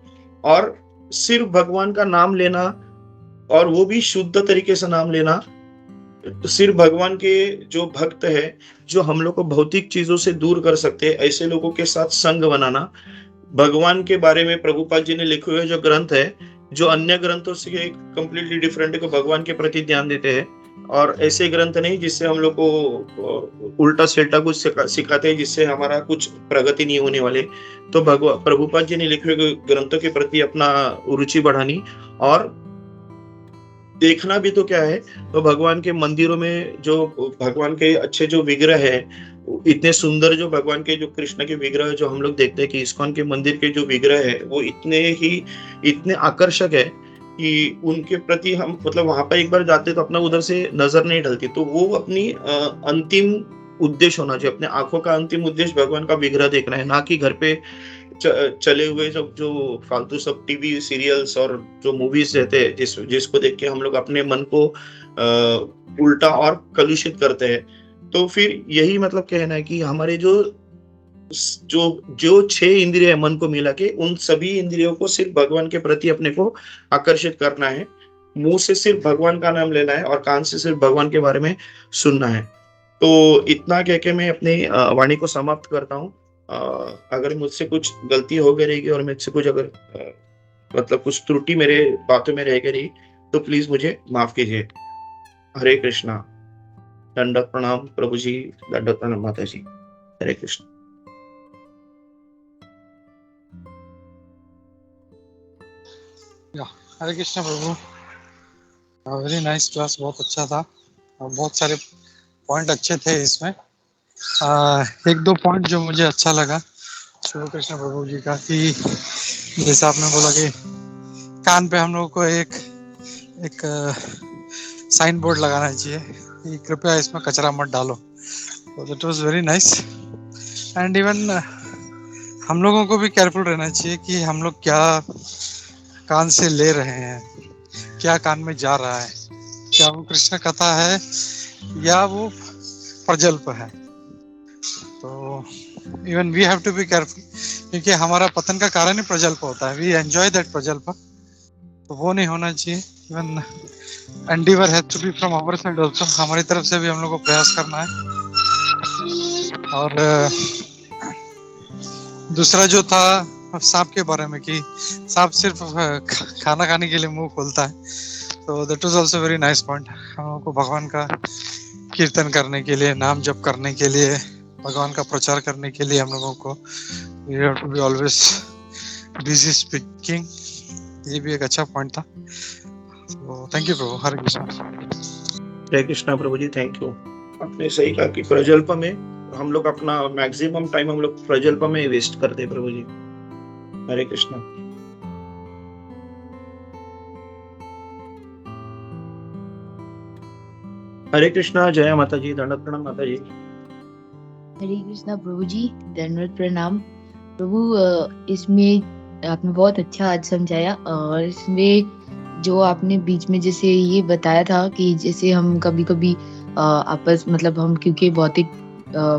और सिर्फ भगवान का नाम लेना, और वो भी शुद्ध तरीके से नाम लेना। सिर्फ भगवान के जो भक्त है, जो हम लोग को भौतिक चीजों से दूर कर सकते हैं, ऐसे लोगों के साथ संग बनाना। भगवान के बारे में प्रभुपाद जी ने लिखे हुए जो ग्रंथ है, जो अन्य ग्रंथों से कंप्लीटली डिफरेंट है, को भगवान के प्रति ध्यान देते हैं, और ऐसे ग्रंथ नहीं जिससे हम लोग को उल्टा सील्टा कुछ सिखाते हैं, जिससे हमारा कुछ प्रगति नहीं होने वाले। तो प्रभुपाद जी ने लिखे हुए ग्रंथों के प्रति अपना रुचि बढ़ानी, और देखना भी तो क्या है, तो भगवान के मंदिरों में जो भगवान के अच्छे जो विग्रह है, इतने सुंदर जो भगवान के जो कृष्ण के विग्रह जो हम लोग देखते हैं कि इस्कॉन के मंदिर के जो विग्रह है वो इतने आकर्षक है कि उनके प्रति हम मतलब वहां पर एक बार जाते तो अपना उधर से नजर नहीं ढलती। तो वो अपनी अंतिम उद्देश्य होना चाहिए, अपने आंखों का अंतिम उद्देश्य भगवान का विग्रह देखना है, ना कि घर पे चले हुए जो फालतू सब टीवी सीरियल्स और जो मूवीज रहते हैं जिसको देख के हम लोग अपने मन को उल्टा और कलुषित करते हैं। तो फिर यही मतलब कहना है कि हमारे जो जो जो 6 इंद्रिय मन को मिला के, उन सभी इंद्रियों को सिर्फ भगवान के प्रति अपने को आकर्षित करना है। मुंह से सिर्फ भगवान का नाम लेना है और कान से सिर्फ भगवान के बारे में सुनना है। तो इतना कह के मैं अपनी वाणी को समाप्त करता हूँ। अगर मुझसे कुछ गलती हो गई रहेगी और मुझसे कुछ अगर मतलब कुछ त्रुटि मेरे बातों में रह गई रही तो प्लीज मुझे माफ कीजिए। हरे कृष्णा। दंडवत प्रणाम प्रभु जी, दंडवत प्रणाम माता जी। हरे कृष्ण। हरे कृष्ण प्रभु। वेरी नाइस क्लास, बहुत अच्छा था और बहुत सारे पॉइंट अच्छे थे इसमें। एक दो पॉइंट जो मुझे अच्छा लगा श्री कृष्ण प्रभु जी का, कि जैसे आपने बोला कि कान पे हम लोग को एक साइन बोर्ड लगाना चाहिए कि कृपया इसमें कचरा मत डालो। So that was very nice. And even हम लोगों को भी केयरफुल रहना चाहिए कि हम लोग क्या कान से ले रहे हैं, क्या कान में जा रहा है, क्या वो कृष्ण कथा है या वो प्रजल्प है। तो even we have to be careful, क्योंकि हमारा पतन का कारण ही प्रजल्प होता है। वी एंजॉय दैट प्रजल्प, तो वो नहीं होना चाहिए। Even endeavour has to be from our side also, हमारी तरफ से भी हम लोग को प्रयास करना है। और दूसरा जो था सांप के बारे में, कि सांप सिर्फ खाना खाने के लिए मुंह खोलता है, तो that was also very nice point. हम लोगों को भगवान का कीर्तन करने के लिए, नाम जप करने के लिए, भगवान का प्रचार करने के लिए हम लोगों को we have to be always busy speaking. ये भी एक अच्छा पॉइंट था। तो थैंक यू प्रभु। हरे कृष्णा। जय कृष्णा प्रभु जी, थैंक यू। आपने सही कहा कि प्रजल्प में हम लोग अपना मैक्सिमम टाइम हम लोग प्रजल्प में वेस्ट करते हैं प्रभु जी। हरे कृष्णा। हरे कृष्णा। जय माता जी, दंडवत प्रणाम माता जी। हरे कृष्णा प्रभु जी, दंडवत प्रणाम प्रभु। इसमें आपने बहुत अच्छा आज समझाया, और इसमें जो आपने बीच में जैसे ये बताया था कि जैसे हम कभी कभी आपस मतलब हम क्योंकि भौतिक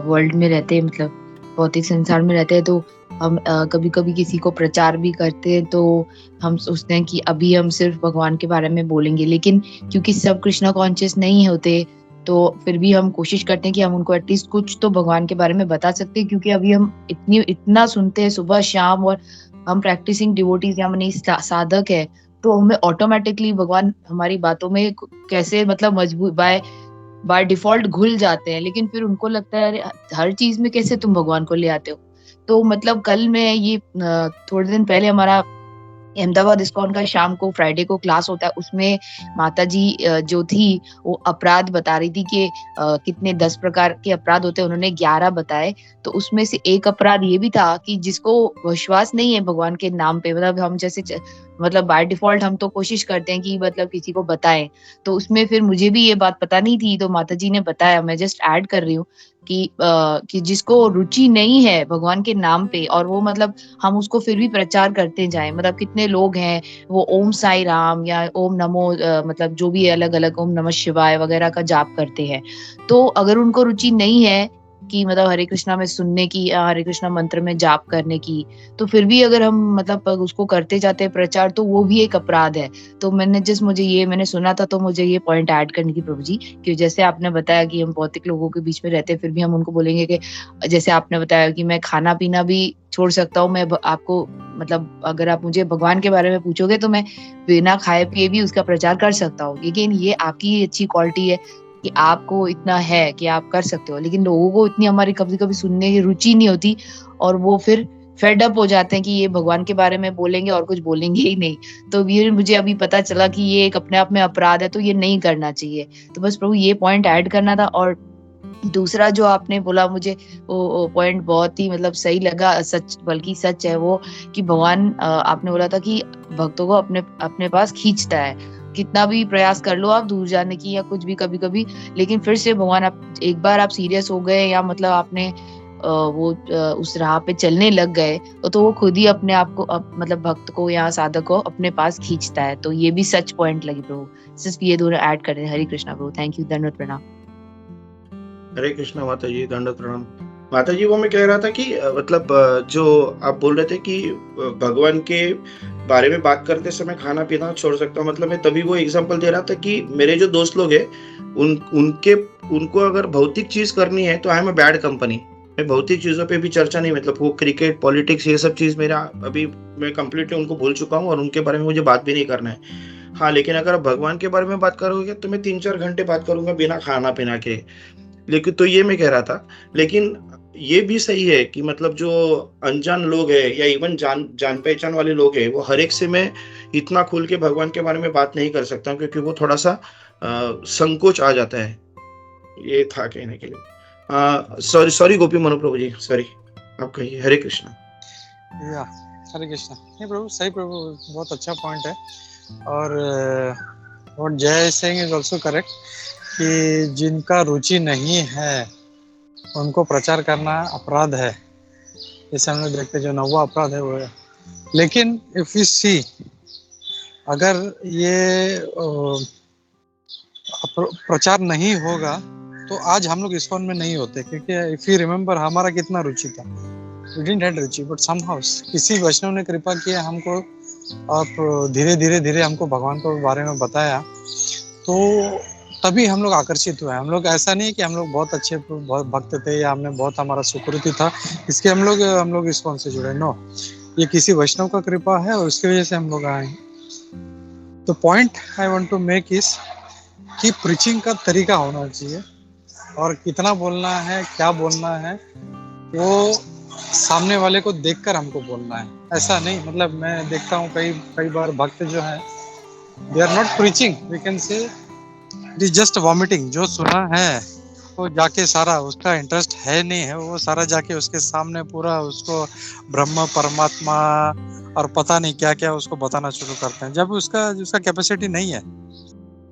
वर्ल्ड में रहते हैं, मतलब भौतिक संसार में रहते हैं, तो हम कभी कभी किसी को प्रचार भी करते हैं, तो हम सोचते हैं कि अभी हम सिर्फ भगवान के बारे में बोलेंगे, लेकिन क्योंकि सब कृष्णा कॉन्शियस नहीं होते, तो फिर भी हम कोशिश करते हैं कि हम उनको एटलीस्ट कुछ तो भगवान के बारे में बता सकते हैं, क्योंकि अभी हम इतना सुनते हैं सुबह शाम, और हम प्रैक्टिसिंग डिवोटीज या माने साधक है, तो हमें ऑटोमेटिकली भगवान हमारी बातों में कैसे मतलब मजबूत बाय डिफॉल्ट घुल जाते हैं। लेकिन फिर उनको लगता है अरे हर चीज में कैसे तुम भगवान को ले आते हो। तो मतलब कल मैं ये थोड़े दिन पहले हमारा अहमदाबाद इस्कॉन का शाम को फ्राइडे को क्लास होता है, उसमें माता जी जो थी वो अपराध बता रही थी कि कितने 10 प्रकार के अपराध होते हैं, उन्होंने 11 बताए। तो उसमें से एक अपराध ये भी था कि जिसको विश्वास नहीं है भगवान के नाम पे, मतलब हम जैसे मतलब बाय डिफॉल्ट हम तो कोशिश करते हैं कि मतलब किसी को बताएं, तो उसमें फिर मुझे भी ये बात पता नहीं थी, तो माता जी ने बताया, मैं जस्ट ऐड कर रही हूँ कि जिसको रुचि नहीं है भगवान के नाम पे, और वो मतलब हम उसको फिर भी प्रचार करते जाएं, मतलब कितने लोग हैं वो ओम साई राम या ओम नमो मतलब जो भी अलग अलग ओम नमः शिवाय वगैरह का जाप करते हैं। तो अगर उनको रुचि नहीं है कि मतलब हरे कृष्णा में सुनने की या हरे कृष्णा मंत्र में जाप करने की, तो फिर भी अगर हम मतलब उसको करते जाते हैं प्रचार, तो वो भी एक अपराध है। तो मैंने सुना था, तो मुझे ये पॉइंट ऐड करनी थी प्रभु जी, कि जैसे आपने बताया कि हम भौतिक लोगों के बीच में रहते हैं, फिर भी हम उनको बोलेंगे कि जैसे आपने बताया कि मैं खाना पीना भी छोड़ सकता हूँ, मैं आपको मतलब अगर आप मुझे भगवान के बारे में पूछोगे तो मैं बिना खाए पिए भी उसका प्रचार कर सकता हूँ। लेकिन ये आपकी अच्छी क्वालिटी है कि आपको इतना है कि आप कर सकते हो, लेकिन लोगों को इतनी हमारी कभी कभी सुनने की रुचि नहीं होती, और वो फिर फेड अप हो जाते हैं कि ये भगवान के बारे में बोलेंगे और कुछ बोलेंगे ही नहीं। तो ये मुझे अभी पता चला कि ये एक अपने आप में अपराध है, तो ये नहीं करना चाहिए। तो बस प्रभु ये पॉइंट ऐड करना था। और दूसरा जो आपने बोला, मुझे वो पॉइंट बहुत ही मतलब सही लगा, सच बल्कि सच है वो, कि भगवान आपने बोला था कि भक्तों को अपने पास खींचता है, कितना भी प्रयास कर लो आप दूर जाने की या कुछ भी कभी कभी, लेकिन फिर से भगवान आप एक बार आप सीरियस हो गए या मतलब आपने उस राह पे चलने लग गए, तो वो खुद ही अपने आप को मतलब भक्त को या साधक को अपने पास खींचता है। तो ये भी सच पॉइंट लगी प्रभु। सिर्फ ये दोनों ऐड कर रहे हैं। हरे कृष्णा प्रभु, थैंक यू, दंडवत प्रणाम। हरे कृष्णा माता जी, दंडवत प्रणाम माता जी। वो मैं कह रहा था कि मतलब जो आप बोल रहे थे कि भगवान के बारे में बात करते समय खाना पीना छोड़ सकता हूँ, मतलब मैं तभी वो एग्जांपल दे रहा था कि मेरे जो दोस्त लोग हैं उनको अगर भौतिक चीज करनी है तो I am a bad company. मैं भौतिक चीजों पे भी चर्चा नहीं, मतलब वो क्रिकेट पॉलिटिक्स ये सब चीज मेरा अभी मैं कंप्लीटली उनको भूल चुका हूँ, और उनके बारे में मुझे बात भी नहीं करना है। हाँ, लेकिन अगर भगवान के बारे में बात करोगे तो मैं 3-4 घंटे बात करूंगा बिना खाना पीना के। लेकिन तो ये मैं कह रहा था, लेकिन ये भी सही है कि मतलब जो अनजान लोग है या इवन जान पहचान वाले लोग है, वो हर एक से मैं इतना खुल के भगवान के बारे में बात नहीं कर सकता, क्योंकि वो थोड़ा सा संकोच आ जाता है। ये था कहने के लिए। सॉरी गोपी मनु प्रभु जी, सॉरी, आप कहिए। हरे कृष्णा। या हरे कृष्णा। नहीं प्रभु, सही प्रभु, बहुत अच्छा पॉइंट है। और व्हाट जय सिंह इज आल्सो करेक्ट, कि जिनका रुचि नहीं है उनको प्रचार करना अपराध है, जैसे हम लोग देखते हैं जो 9वां अपराध है वो है। लेकिन इफ यू सी, अगर ये प्रचार नहीं होगा तो आज हम लोग इस्कॉन में नहीं होते, क्योंकि इफ यू रिमेम्बर हमारा कितना रुचि था, वी डिडंट हैड रुचि, बट समहाउ किसी वैष्णव ने कृपा किया हमको, आप धीरे हमको भगवान के बारे में बताया, तो तभी हम लोग आकर्षित हुए। हम लोग ऐसा नहीं कि हम लोग बहुत अच्छे बहुत भक्त थे या हमने बहुत हमारा सुकृति था इसके हम लोग इस्कॉन से जुड़े, नो, ये किसी वैष्णव का कृपा है और उसकी वजह से हम लोग आए। तो point I want to make is कि प्रीचिंग का तरीका होना चाहिए और कितना बोलना है, क्या बोलना है, वो सामने वाले को देखकर हमको बोलना है। ऐसा नहीं, मतलब मैं देखता हूँ कई बार भक्त जो है, they are not preaching, we can say it is just vomiting. जो सुना है वो जाके सारा, उसका इंटरेस्ट है नहीं है, वो सारा जाके उसके सामने पूरा उसको ब्रह्म परमात्मा और पता नहीं क्या क्या उसको बताना शुरू करते हैं, जब उसका कैपेसिटी नहीं है।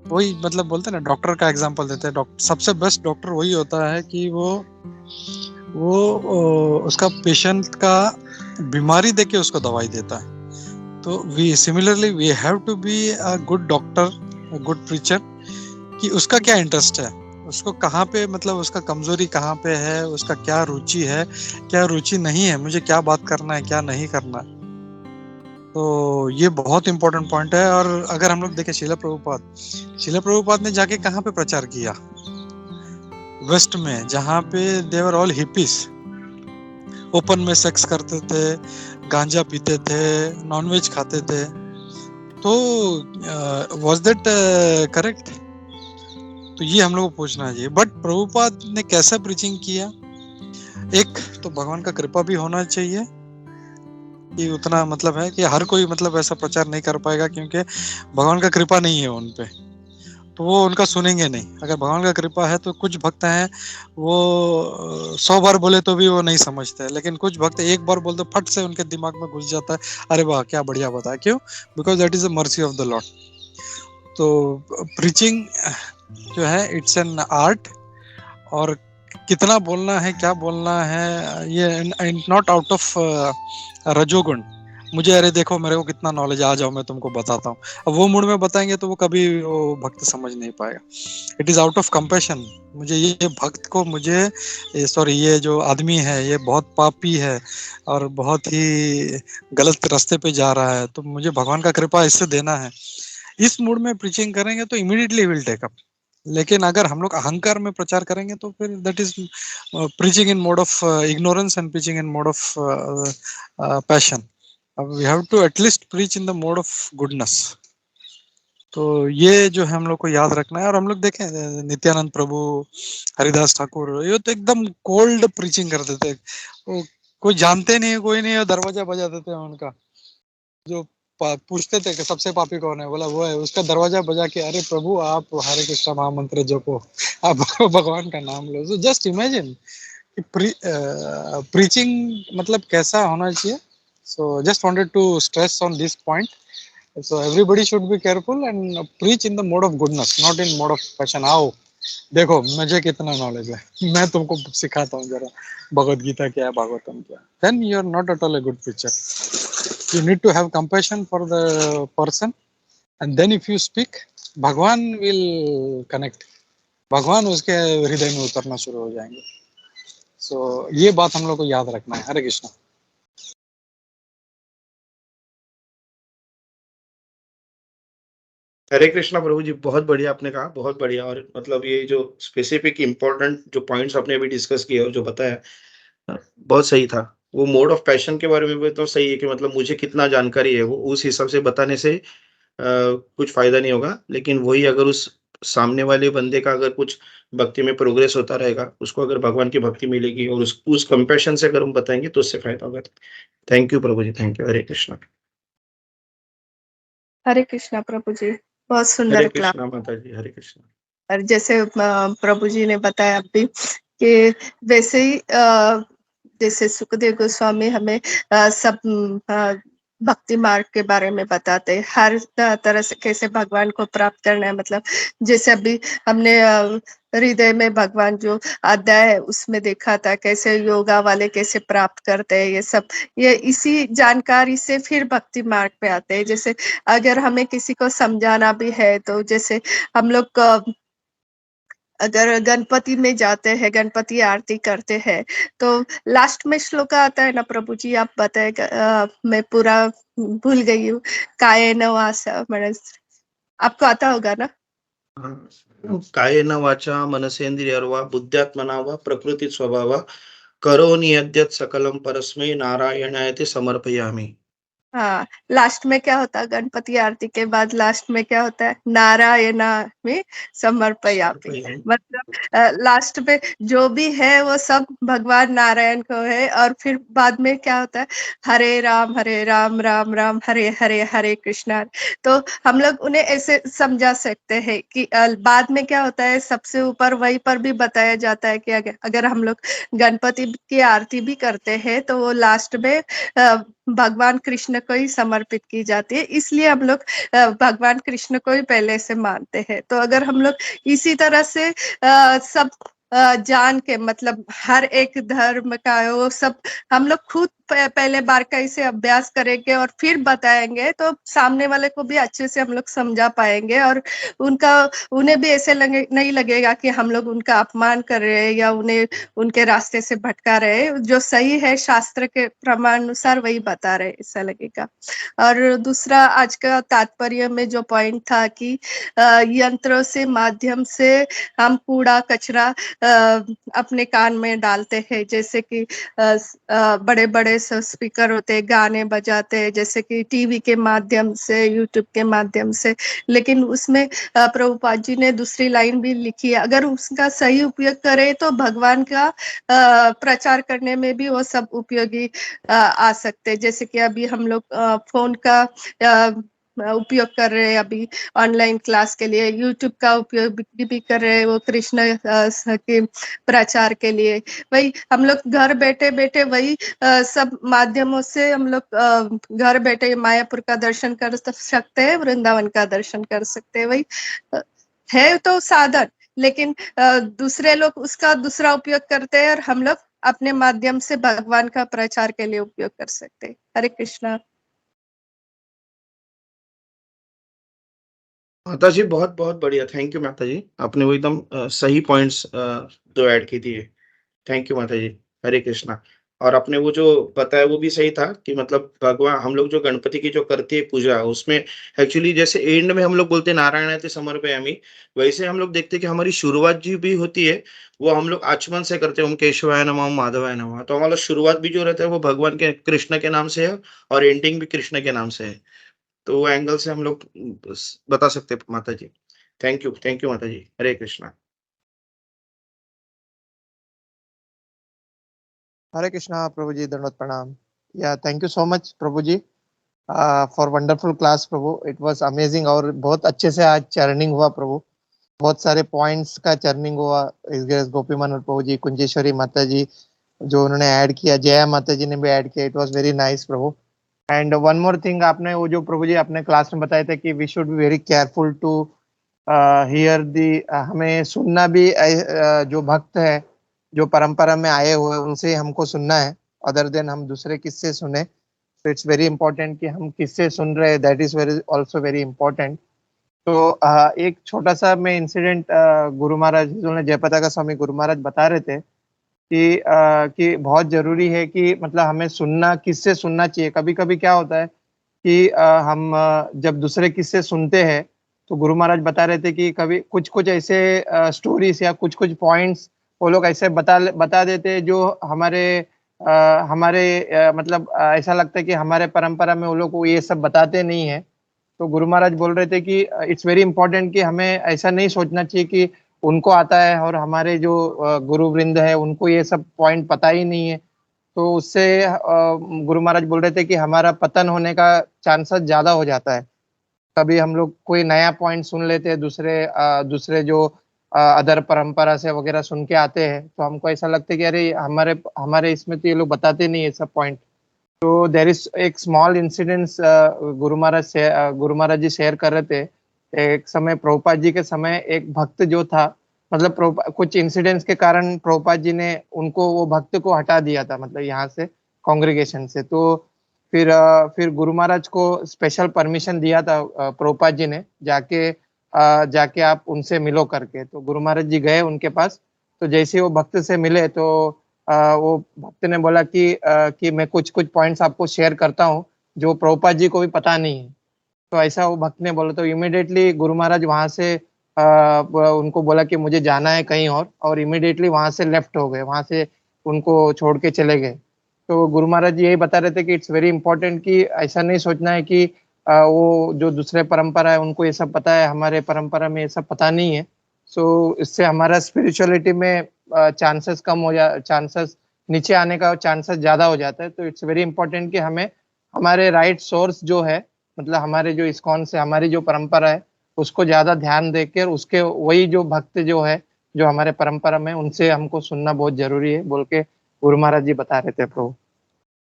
वही मतलब बोलते हैं ना, डॉक्टर का एग्जांपल देते हैं, डॉक्टर सबसे बेस्ट डॉक्टर वही होता है कि वो उसका पेशेंट का बीमारी देख के उसको दवाई देता है। तो we have to be a good doctor, a good preacher, कि उसका क्या इंटरेस्ट है, उसको कहाँ पे, मतलब उसका कमजोरी कहाँ पे है, उसका क्या रुचि है, क्या रुचि नहीं है, मुझे क्या बात करना है, क्या नहीं करना। तो ये बहुत इंपॉर्टेंट पॉइंट है। और अगर हम लोग देखें शिला प्रभुपाद ने जाके कहाँ पे प्रचार किया, वेस्ट में, जहाँ पे देवर ऑल हिपीज, ओपन में सेक्स करते थे, गांजा पीते थे, नॉनवेज खाते थे। तो वाज दैट करेक्ट? तो ये हम लोग को पूछना चाहिए। बट प्रभुपाद ने कैसा प्रीचिंग किया, एक तो भगवान का कृपा भी होना चाहिए कि उतना, मतलब है कि हर कोई मतलब ऐसा प्रचार नहीं कर पाएगा, क्योंकि भगवान का कृपा नहीं है उन पे, तो वो उनका सुनेंगे नहीं। अगर भगवान का कृपा है तो कुछ भक्त हैं वो 100 बार बोले तो भी वो नहीं समझते, लेकिन कुछ भक्त एक बार बोलते फट से उनके दिमाग में घुस जाता है, अरे वाह क्या बढ़िया बताया। क्यों? Because that is the mercy of the Lord. तो प्रीचिंग जो है इट्स एन आर्ट, और कितना बोलना है, क्या बोलना है, ये नॉट आउट ऑफ रजोगुण, मुझे अरे देखो मेरे को कितना नॉलेज, आ जाओ मैं तुमको बताता हूँ। अब वो मूड में बताएंगे तो वो कभी वो भक्त समझ नहीं पाएगा। It is out of compassion, मुझे ये भक्त को, मुझे सॉरी ये जो आदमी है ये बहुत पापी है और बहुत ही गलत रास्ते पे जा रहा है, तो मुझे भगवान का कृपा इससे देना है। इस मूड में प्रीचिंग करेंगे तो इमीडिएटली विल टेक अप। लेकिन अगर हम लोग अहंकार में प्रचार करेंगे तो फिर that is preaching in mode of ignorance and preaching in mode of passion. We have to at least preach in the mode of goodness. तो ये जो है हम लोग को याद रखना है। और हम लोग देखें नित्यानंद प्रभु, हरिदास ठाकुर, ये तो एकदम कोल्ड प्रीचिंग करते थे, वो कोई जानते नहीं, कोई नहीं, दरवाजा बजा देते हैं उनका। जो पूछते थे कि सबसे पापी कौन है, बोला वो है, उसका दरवाजा बजा के, अरे प्रभु आप हरे कृष्ण महामंत्र जपो, आप भगवान का नाम लो। So just imagine प्रीचिंग मतलब कैसा होना चाहिए। So just wanted to stress on this point. So everybody should be careful and preach in the mode of goodness, not in mode of passion. आओ देखो मुझे कितना नॉलेज है, मैं तुमको सिखाता हूँ जरा भगवत गीता क्या है, भागवतम क्या है। Then you are not at all a good preacher. You need to have compassion for the person, and then if you speak, भगवान will connect, भगवान उसके हृदय में उतरना शुरू हो जाएंगे। So ये बात हम लोग को याद रखना है। हरे कृष्णा। हरे कृष्णा प्रभु जी, बहुत बढ़िया आपने कहा, बहुत बढ़िया। और मतलब ये जो स्पेसिफिक इम्पोर्टेंट जो पॉइंट्स आपने अभी डिस्कस किए और जो बताया, बहुत सही था। वो मोड ऑफ पैशन के बारे में भी तो सही है कि मतलब मुझे कितना जानकारी है, वो उस हिसाब से बताने से कुछ फ़ायदा नहीं होगा। लेकिन वही अगर उस सामने वाले बंदे का अगर कुछ भक्ति में प्रोग्रेस होता रहेगा, उसको अगर भगवान की भक्ति मिलेगी और उस कंपैशन से अगर हम बताएँगे तो उससे फ़ायदा होगा। Thank you Prabhu ji, thank you. Hare Krishna. Hare Krishna प्रभु जी, बहुत हरे सुंदर क्लास। कृष्णा माता जी, हरे कृष्णा। और जैसे प्रभु जी ने बताया अभी कि वैसे ही जैसे सुखदेव गोस्वामी हमें सब भक्ति मार्ग के बारे में बताते हर तरह से कैसे भगवान को प्राप्त करना है। मतलब जैसे अभी हमने हृदय में भगवान जो अध्याय है उसमें देखा था कैसे योगा वाले कैसे प्राप्त करते हैं ये सब, ये इसी जानकारी से फिर भक्ति मार्ग पे आते हैं। जैसे अगर हमें किसी को समझाना भी है तो जैसे हम लोग अगर गणपति में जाते हैं, गणपति आरती करते हैं, तो लास्ट में श्लोक आता है ना प्रभु जी, आप बताए, मैं पूरा भूल गई हूँ। कायेन वाचा मनस, आपको आता होगा ना? कायेन वाचा मनसेन्द्रियर्वा बुद्ध्यात्मना वा प्रकृति स्वभावा करोमि यद्यत् सकलं परस्मै नारायणायति समर्पयामि। हाँ, लास्ट में क्या होता है? गणपति आरती के बाद लास्ट में क्या होता है? नारायणामि समर्पयामि। मतलब लास्ट में जो भी है वो सब भगवान नारायण को है, और फिर बाद में क्या होता है? हरे राम राम राम हरे हरे, हरे कृष्णा। तो हम लोग उन्हें ऐसे समझा सकते हैं कि बाद में क्या होता है, सबसे ऊपर वहीं पर भी बताया जाता है कि अगर हम लोग गणपति की आरती भी करते हैं तो वो लास्ट में भगवान कृष्ण को ही समर्पित की जाती है, इसलिए हम लोग भगवान कृष्ण को ही पहले से मानते हैं। तो अगर हम लोग इसी तरह से सब जान के, मतलब हर एक धर्म का वो सब हम लोग खुद पहले बार का इसे अभ्यास करेंगे और फिर बताएंगे, तो सामने वाले को भी अच्छे से हम लोग समझा पाएंगे, और उन्हें भी ऐसे नहीं लगेगा कि हम लोग उनका अपमान कर रहे हैं या उन्हें उनके रास्ते से भटका रहे हैं। जो सही है शास्त्र के प्रमाणानुसार वही बता रहे, ऐसा लगेगा। और दूसरा आज का तात्पर्य में जो पॉइंट था कि यंत्रों से माध्यम से हम कूड़ा कचरा अपने कान में डालते हैं, जैसे कि बड़े बड़े स्पीकर होते हैं, गाने बजाते हैं, जैसे कि टीवी के माध्यम से, यूट्यूब के माध्यम से। लेकिन उसमें प्रभुपाद जी ने दूसरी लाइन भी लिखी है, अगर उसका सही उपयोग करें तो भगवान का प्रचार करने में भी वो सब उपयोगी आ सकते हैं। जैसे कि अभी हम लोग फोन का उपयोग कर रहे हैं, अभी ऑनलाइन क्लास के लिए यूट्यूब का उपयोग भी कर रहे हैं, वो कृष्ण के प्रचार के लिए। वही हम लोग घर बैठे बैठे वही सब माध्यमों से हम लोग घर बैठे मायापुर का दर्शन कर सकते हैं, वृंदावन का दर्शन कर सकते हैं। वही है तो साधन, लेकिन दूसरे लोग उसका दूसरा उपयोग करते हैं, और हम लोग अपने माध्यम से भगवान का प्रचार के लिए उपयोग कर सकते हैं। हरे कृष्णा। माता जी बहुत बहुत बढ़िया, थैंक यू माता जी, आपने वो एकदम सही पॉइंट्स जो ऐड की दिए। थैंक यू माता जी। हरे कृष्णा। और आपने वो जो बताया वो भी सही था कि मतलब भगवान हम लोग जो गणपति की जो करते हैं पूजा, उसमें एक्चुअली जैसे एंड में हम लोग बोलते हैं नारायणाय समर्पयामि, वैसे हम लोग देखते हैं कि हमारी शुरुआत जो भी होती है वो हम लोग आचमन से करते हैं, ओम केशवाय नमः ओम माधवाय नमः। तो हमारा शुरुआत भी जो रहता है वो भगवान के कृष्ण के नाम से है, और एंडिंग भी कृष्ण के नाम से है। तो वो एंगल से हम लोग बता सकते हैं माता जी। थैंक यू माता जी। Hare Krishna. Hare Krishna, Prabhuji, Dandavat Pranam. Yeah, thank you so much, Prabhuji, for wonderful class, Prabhu. It was amazing और बहुत अच्छे से आज चर्निंग हुआ प्रभु। बहुत सारे पॉइंट्स का चर्निंग हुआ। गोपी मनोहर प्रभु जी, कुंजेश्वरी माता जी जो उन्होंने ऐड किया, जया माता जी ने भी ऐड किया। It was very nice Prabhu. And one more thing, आपने वो जो प्रभु जी अपने क्लास में बताए थे कि we should be very careful to hear the, हमें सुनना भी जो भक्त है जो परंपरा में आए हुए उनसे हमको सुनना है, अदर देन हम दूसरे किससे सुने। सो इट्स वेरी इंपॉर्टेंट कि हम किससे सुन रहे हैं, that is very also very important. तो एक छोटा सा मैं इंसिडेंट, गुरु महाराज ने जयपताका स्वामी गुरु महाराज बता रहे थे कि बहुत जरूरी है कि मतलब हमें सुनना, किससे सुनना चाहिए। कभी कभी क्या होता है कि हम जब दूसरे किस्से सुनते हैं तो गुरु महाराज बता रहे थे कि कभी कुछ कुछ ऐसे स्टोरीज या कुछ कुछ पॉइंट्स वो लोग ऐसे बता देते हैं जो हमारे मतलब ऐसा लगता है कि हमारे परंपरा में वो लोग वो ये सब बताते नहीं है। तो गुरु महाराज बोल रहे थे कि इट्स वेरी इंपॉर्टेंट कि हमें ऐसा नहीं सोचना चाहिए कि उनको आता है और हमारे जो गुरु वृंद है उनको ये सब पॉइंट पता ही नहीं है। तो उससे गुरु महाराज बोल रहे थे कि हमारा पतन होने का चांसेस ज्यादा हो जाता है। कभी हम लोग कोई नया पॉइंट सुन लेते हैं, दूसरे जो अदर परंपरा से वगैरह सुन के आते हैं, तो हमको ऐसा लगता है कि अरे हमारे हमारे इसमें तो ये लोग बताते नहीं है सब पॉइंट। तो देर इज एक स्मॉल इंसिडेंस गुरु महाराज जी शेयर कर रहे थे। एक समय प्रभुपाद जी के समय एक भक्त जो था मतलब कुछ इंसिडेंट्स के कारण प्रभुपाद जी ने उनको वो भक्त को हटा दिया था, मतलब यहाँ से कांग्रेगेशन से। तो फिर गुरु महाराज को स्पेशल परमिशन दिया था प्रभुपाद जी ने, जाके आप उनसे मिलो करके। तो गुरु महाराज जी गए उनके पास। तो जैसे वो भक्त से मिले तो वो भक्त ने बोला कि मैं कुछ कुछ पॉइंट्स आपको शेयर करता हूँ जो प्रभुपाद जी को भी पता नहीं है। तो ऐसा वो भक्त ने बोला। तो इमिडिएटली गुरु महाराज वहां से उनको बोला कि मुझे जाना है कहीं और इमिडिएटली वहां से लेफ्ट हो गए, वहां से उनको छोड़ के चले गए। तो गुरु महाराज जी यही बता रहे थे कि इट्स वेरी इंपॉर्टेंट कि ऐसा नहीं सोचना है कि वो जो दूसरे परंपरा है उनको ये सब पता है, हमारे परंपरा में ये सब पता नहीं है। सो इससे हमारा स्पिरिचुअलिटी में चांसेस कम हो जा चांसेस नीचे आने का चांसेस ज्यादा हो जाता है। तो इट्स वेरी इंपॉर्टेंट कि हमें हमारे राइट सोर्स जो है, मतलब हमारे जो इस्कॉन से हमारी जो परंपरा है उसको ज्यादा ध्यान देकर उसके वही जो भक्त जो है जो हमारे परंपरा में, उनसे हमको सुनना बहुत जरूरी है बोल के गुरु महाराज जी बता रहे थे प्रभु।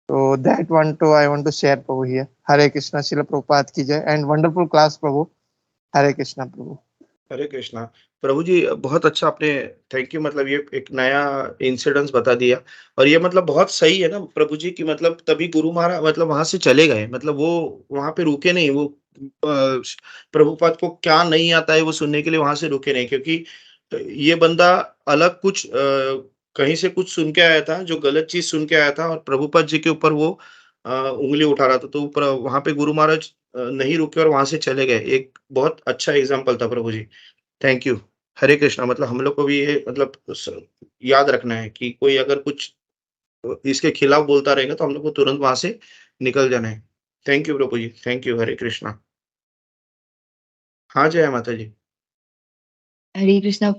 तो that one too I want to share Prabhu here. Hare Krishna, Shrila Prabhupada की जय and wonderful class Prabhu. Hare Krishna Prabhu. Hare Krishna. प्रभु जी बहुत अच्छा आपने, थैंक यू। मतलब ये एक नया इंसिडेंस बता दिया और ये मतलब बहुत सही है ना प्रभु जी की, मतलब तभी गुरु महाराज मतलब वहां से चले गए, मतलब वो वहां पे रुके नहीं। वो प्रभुपाद को क्या नहीं आता है वो सुनने के लिए वहां से रुके नहीं, क्योंकि ये बंदा अलग कुछ कहीं से कुछ सुन के आया था, जो गलत चीज सुन के आया था और प्रभुपाद जी के ऊपर वो उंगली उठा रहा था। तो वहां पे गुरु महाराज नहीं रुके और वहां से चले गए। एक बहुत अच्छा एग्जाम्पल था प्रभु जी। Thank you. हरे कृष्णा। मतलब हम लोग को भी ये मतलब याद रखना है कि कोई अगर कुछ इसके खिलाफ बोलता रहेगा तो हम लोग को तुरंत वहां से निकल जाना है। Thank you Prabhu ji, thank you. Hare Krishna. हाँ, जय माता जी। Hare Krishna.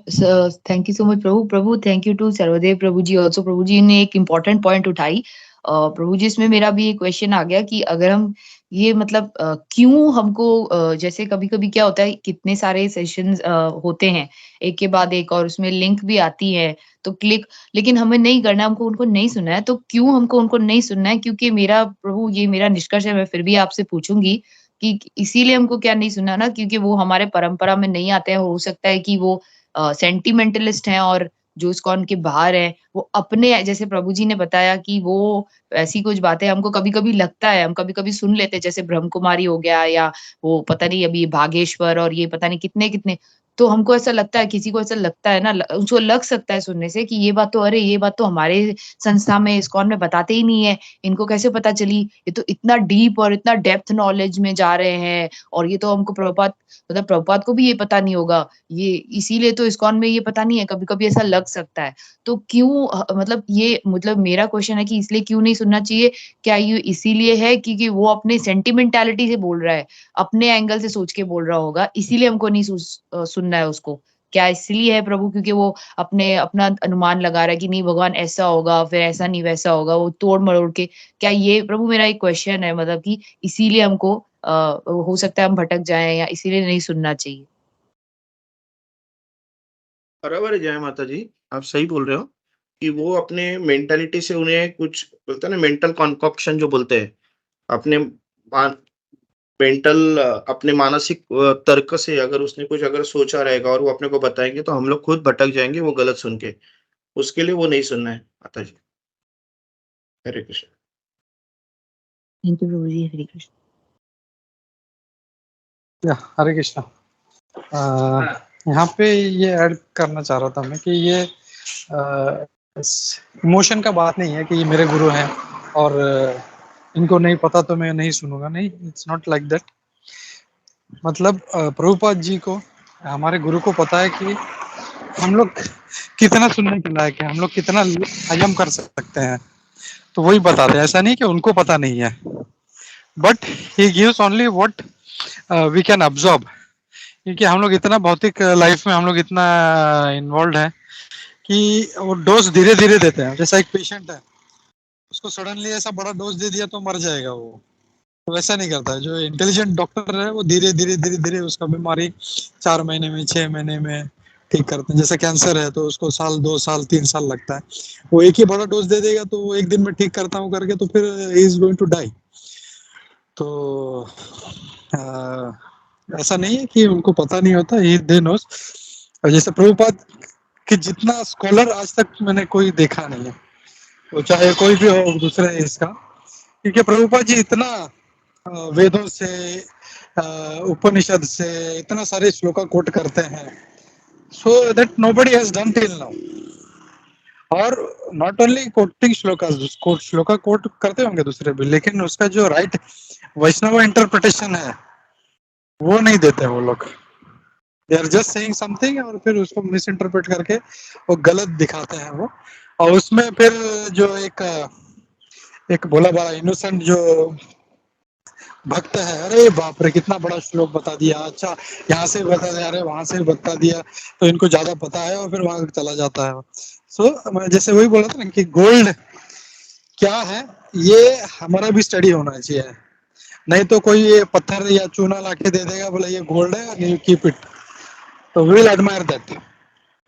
Thank you so much Prabhu. Prabhu thank you to Sarvadev Prabhu ji also. Prabhu ji ने एक इम्पोर्टेंट पॉइंट उठाई। प्रभु जी इसमें मेरा भी एक क्वेश्चन आ गया कि अगर हम ये मतलब क्यों हमको जैसे कभी कभी क्या होता है, कितने सारे सेशंस होते हैं एक के बाद एक और उसमें लिंक भी आती है तो क्लिक, लेकिन हमें नहीं करना है, हमको उनको नहीं सुनना है। तो क्यों हमको उनको नहीं सुनना है? क्योंकि मेरा प्रभु ये मेरा निष्कर्ष है, मैं फिर भी आपसे पूछूंगी कि इसीलिए हमको क्या नहीं सुनना ना, क्योंकि वो हमारे परंपरा में नहीं आते हैं। हो सकता है कि वो सेंटिमेंटलिस्ट हैं और जो इस्कॉन के बाहर हैं, वो अपने जैसे प्रभु जी ने बताया कि वो ऐसी कुछ बातें हमको कभी-कभी लगता है, हम कभी-कभी सुन लेते हैं, जैसे ब्रह्म कुमारी हो गया या वो पता नहीं अभी भागेश्वर और ये पता नहीं कितने-कितने। तो हमको ऐसा लगता है, किसी को ऐसा लगता है ना, उसको लग सकता है सुनने से कि ये बात तो अरे ये बात तो हमारे संस्था में इस्कॉन में बताते ही नहीं है, इनको कैसे पता चली? ये तो इतना डीप और इतना डेप्थ नॉलेज में जा रहे हैं और ये तो हमको प्रभुपाद मतलब प्रभुपाद को भी ये पता नहीं होगा। ये इसीलिए तो इस्कॉन में ये पता नहीं है, कभी-कभी ऐसा लग सकता है। तो क्यों मतलब ये मतलब मेरा क्वेश्चन है कि इसलिए क्यों नहीं सुनना चाहिए? क्या ये इसीलिए है क्योंकि वो अपने सेंटिमेंटालिटी से बोल रहा है, अपने एंगल से सोच के बोल रहा होगा, इसीलिए हमको नहीं सुनना है उसको? क्या इसलिए है प्रभु क्योंकि वो अपने अपना अनुमान लगा रहा है कि नहीं भगवान ऐसा होगा, फिर ऐसा नहीं वैसा होगा, वो तोड़-मरोड़ के, क्या ये प्रभु मेरा एक क्वेश्चन है मतलब कि इसीलिए हमको हो सकता है हम भटक जाएँ या इसीलिए नहीं सुनना चाहिए? बराबर है जय माता जी। आप सही बोल रहे हो कि वो अपने मेंटालिटी से उन्हें कुछ बोलते हैं ना, मेंटल कॉन्कॉक्शन जो बोलते हैं, अपने मेंटल अपने मानसिक तर्क से अगर उसने कुछ अगर सोचा रहेगा और वो अपने को बताएंगे तो हम लोग खुद भटक जाएंगे वो गलत सुन के। उसके लिए वो नहीं सुनना है माता जी। हरे कृष्ण। थैंक यू प्रभु जी। हरे कृष्ण। या हरे कृष्णा। यहाँ पे ये ऐड करना चाह रहा था मैं कि ये इमोशन का बात नहीं है कि ये मेरे गुरु हैं और इनको नहीं पता तो मैं नहीं सुनूंगा, नहीं, इट्स नॉट लाइक दैट। मतलब प्रभुपाद जी को, हमारे गुरु को पता है कि हम लोग कितना सुनने के लायक है, हम लोग कितना हजम कर सकते हैं, तो वही बताते हैं। ऐसा नहीं कि उनको पता नहीं है, but he gives only what we can absorb. क्योंकि हम लोग इतना भौतिक लाइफ में हम लोग इतना इन्वॉल्व है कि वो डोज धीरे धीरे देते हैं। जैसा एक पेशेंट है, उसको सडनली ऐसा बड़ा डोज दे दिया तो मर जाएगा वो, तो वैसा नहीं करता है। जो इंटेलिजेंट डॉक्टर है वो धीरे धीरे धीरे धीरे उसका बीमारी 4 महीने में 6 महीने में ठीक करते हैं। जैसे कैंसर है तो उसको साल 2 साल 3 साल लगता है, वो एक ही बड़ा डोज दे देगा तो वो एक दिन में ठीक करता हूँ करके तो फिर he is going to die. तो ऐसा नहीं है कि उनको पता नहीं होता, ही दे नोस। और जैसे प्रभुपाद कि जितना स्कॉलर आज तक मैंने कोई देखा नहीं है, वो चाहे कोई भी हो दूसरे इसका, क्योंकि प्रभुपाद जी इतना वेदों से उपनिषद से इतना सारे श्लोका कोट करते हैं, so that nobody has done till now. और not only quoting shloka quote करते होंगे दूसरे भी, लेकिन उसका जो राइट वैष्णव इंटरप्रिटेशन है वो नहीं देते वो लोग। They are just saying something और फिर उसको मिस इंटरप्रेट करके वो गलत दिखाते हैं वो। और उसमें फिर जो एक भोला बड़ा इनोसेंट जो भक्त है, अरे बाप रे कितना बड़ा श्लोक बता दिया, अच्छा यहाँ से बता दिया, अरे वहां से बता दिया, तो इनको ज्यादा पता है और फिर वहां चला जाता है। मैं जैसे वही बोला था ना कि गोल्ड क्या है, ये हमारा भी स्टडी होना चाहिए। नहीं तो कोई ये पत्थर या चूना लाके दे देगा, बोला ये गोल्ड है एंड यू कीप इट, तो वी विल एडमायर दैट।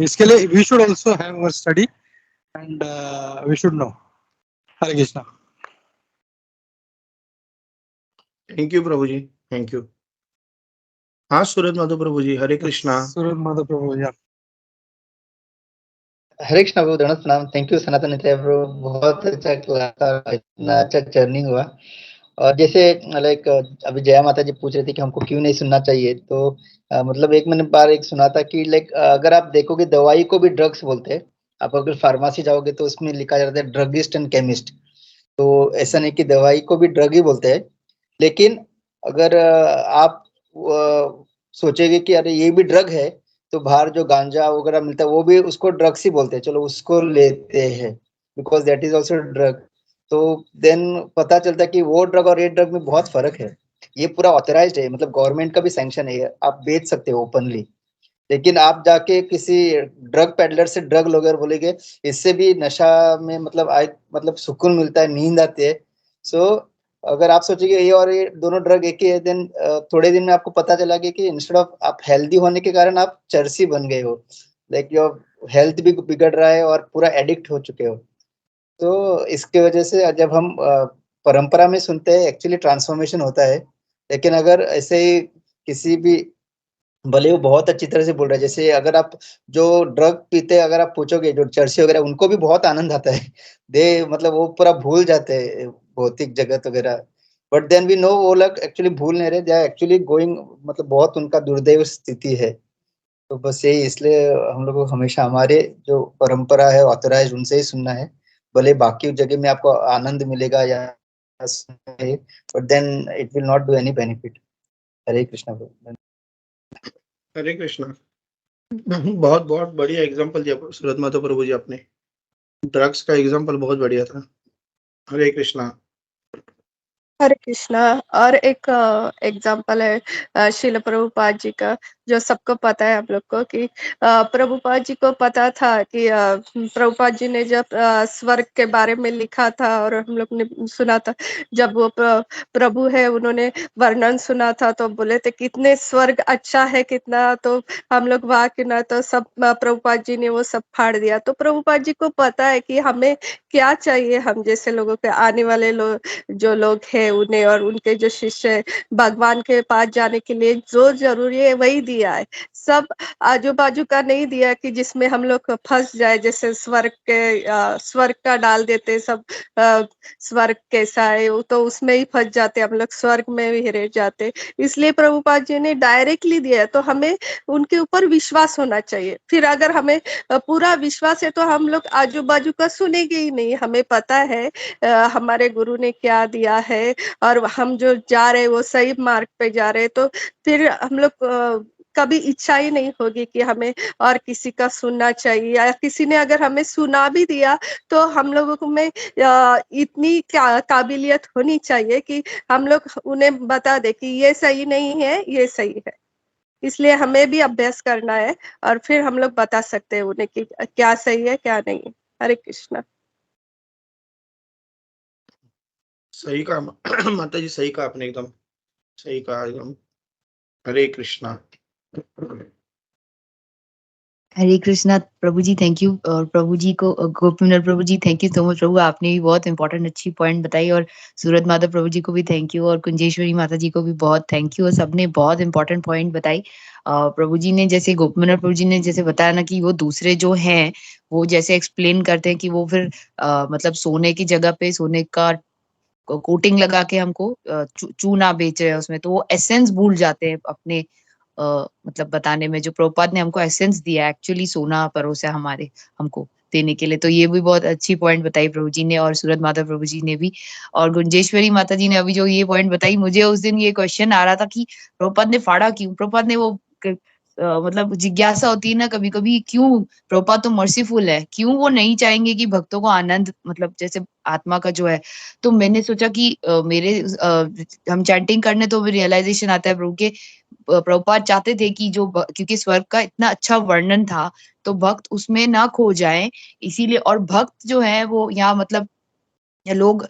इसके लिए we should also have our study and we should know. Hare Krishna. Thank you Prabhu ji, thank you. हाँ सूरज माधव प्रभु जी, हरे कृष्णा। सूरज माधव प्रभु जी। हरे कृष्णा प्रभु, दंडवत प्रणाम। थैंक यू सनातन नित्य प्रभु, बहुत अच्छा क्लास था, इतना अच्छा चर्निंग हुआ। और जैसे लाइक अभी जया माता जी पूछ रही थी कि हमको क्यों नहीं सुनना चाहिए, तो मतलब एक मैंने बार एक सुना था कि लाइक अगर आप देखोगे दवाई को भी ड्रग्स बोलते हैं। आप अगर फार्मेसी जाओगे तो उसमें लिखा जाता है ड्रगिस्ट एंड केमिस्ट। तो ऐसा नहीं कि दवाई को भी ड्रग ही बोलते हैं, लेकिन अगर आप सोचेंगे कि अरे ये भी ड्रग है, तो बाहर जो गांजा वगैरह मिलता है वो भी उसको ड्रग्स ही बोलते हैं, चलो उसको लेते हैं because that is also drug. तो देन पता चलता है कि वो ड्रग और ये ड्रग में बहुत फर्क है। ये पूरा ऑथराइज्ड है, मतलब गवर्नमेंट का भी सैंक्शन है, आप बेच सकते हो ओपनली। लेकिन आप जाके किसी ड्रग पेडलर से ड्रग लोगे और बोलेगे इससे भी नशा में मतलब सुकून मिलता है, नींद आती है। सो अगर आप सोचेंगे ये और ये दोनों ड्रग एक ही है, देन थोड़े दिन में आपको पता चला कि इंस्टेड ऑफ आप हेल्दी होने के कारण आप चर्सी बन गए हो, लाइक योर हेल्थ भी बिगड़ रहा है और पूरा एडिक्ट हो चुके हो। तो इसके वजह से जब हम परंपरा में सुनते हैं एक्चुअली ट्रांसफॉर्मेशन होता है। लेकिन अगर ऐसे ही किसी भी, भले वो बहुत अच्छी तरह से बोल रहा है, जैसे अगर आप जो ड्रग पीते अगर आप पूछोगे जो चर्सी वगैरह, उनको भी बहुत आनंद आता है। दे मतलब वो पूरा भूल जाते हैं भौतिक जगत वगैरह। बट देन वी नो वो लोग एक्चुअली भूल नहीं रहे, दे आर एक्चुअली गोइंग, मतलब बहुत उनका दुर्दैव स्थिति है। तो बस यही, इसलिए हम लोग को हमेशा हमारे जो परंपरा है ऑथराइज उनसे ही सुनना है। भले बाकी जगह में आपको आनंद मिलेगा या, but then it will not do any benefit. Hare Krishna. Hare Krishna. बहुत बहुत बढ़िया एग्जांपल दिया सूरज माधव प्रभु जी आपने, ड्रग्स का एग्जांपल बहुत बढ़िया था। हरे कृष्णा। हरे कृष्णा। और एक एग्जाम्पल है शिल प्रभुपाद जी का, जो सबको पता है हम लोग को कि प्रभुपाद जी को पता था कि प्रभुपाद जी ने जब स्वर्ग के बारे में लिखा था और हम लोग ने सुना था, जब वो प्रभु है उन्होंने वर्णन सुना था तो बोले थे कितने स्वर्ग अच्छा है कितना, तो हम लोग वहाँ के ना तो सब प्रभुपाद जी ने वो सब फाड़ दिया। तो प्रभुपाद जी को पता है कि हमें क्या चाहिए, हम जैसे लोगों के आने वाले जो लोग हैं उन्हें और उनके जो शिष्य है, भगवान के पास जाने के लिए जो जरूरी है वही दिया है, सब आजू बाजू का नहीं दिया कि जिसमें हम लोग फंस जाए। जैसे स्वर्ग का डाल देते सब, स्वर्ग कैसा है वो तो उसमें ही फंस जाते हम लोग, स्वर्ग में ही रह जाते। इसलिए प्रभुपाद जी ने डायरेक्टली दिया, तो हमें उनके ऊपर विश्वास होना चाहिए। फिर अगर हमें पूरा विश्वास है तो हम लोग आजू बाजू का सुनेंगे ही नहीं, हमें पता है हमारे गुरु ने क्या दिया है और हम जो जा रहे हैं वो सही मार्ग पे जा रहे हैं। तो फिर हम लोग कभी इच्छा ही नहीं होगी कि हमें और किसी का सुनना चाहिए, या किसी ने अगर हमें सुना भी दिया तो हम लोगों में इतनी काबिलियत होनी चाहिए कि हम लोग उन्हें बता दे कि ये सही नहीं है ये सही है। इसलिए हमें भी अभ्यास करना है और फिर हम लोग बता सकते हैं उन्हें कि क्या सही है क्या नहीं। हरे कृष्णा। सही कहा माता जी, सही कहा आपने, एकदम सही कहा एकदम। हरे कृष्णा। हरे कृष्णा प्रभु जी, थैंक यू। और प्रभु जी को गोपीनाथ प्रभु ji, thank you so much प्रभु, आपने भी बहुत इंपॉर्टेंट अच्छी पॉइंट बताई। और सूरत माता प्रभु जी को भी थैंक यू, और कुंजेश्वरी माता जी को भी बहुत थैंक यू, और सबने बहुत इंपॉर्टेंट पॉइंट बताई। प्रभु जी ने जैसे गोपीनाथ प्रभु जी ने जैसे बताया ना कि वो दूसरे जो हैं वो जैसे एक्सप्लेन करते हैं कि वो फिर मतलब सोने की जगह पे सोने का कोटिंग लगा के हमको चूना बेच रहे हैं उसमें, तो वो एसेंस भूल जाते हैं अपने मतलब बताने में। जो प्रभुपाद ने हमको एसेंस दिया, एक्चुअली सोना परोसा हमारे हमको देने के लिए। तो ये भी बहुत अच्छी पॉइंट बताई प्रभु जी ने, और सूरत माता प्रभु जी ने भी। और गुंजेश्वरी माता जी ने अभी जो ये पॉइंट बताई, मुझे उस दिन ये क्वेश्चन आ रहा था कि प्रभुपाद ने फाड़ा क्यों? प्रभुपाद ने वो मतलब जिज्ञासा होती है ना कभी कभी, क्यों प्रभुपाद तो मर्सीफुल है, क्यों वो नहीं चाहेंगे कि भक्तों को आनंद, मतलब जैसे आत्मा का जो है। तो मैंने सोचा कि हम चैंटिंग करने तो रियलाइजेशन आता है प्रभु के प्रभुपाद चाहते थे कि क्योंकि स्वर्ग का इतना अच्छा वर्णन था, तो भक्त उसमें ना खो जाएं, इसीलिए। और भक्त जो है वो यहाँ मतलब या लोग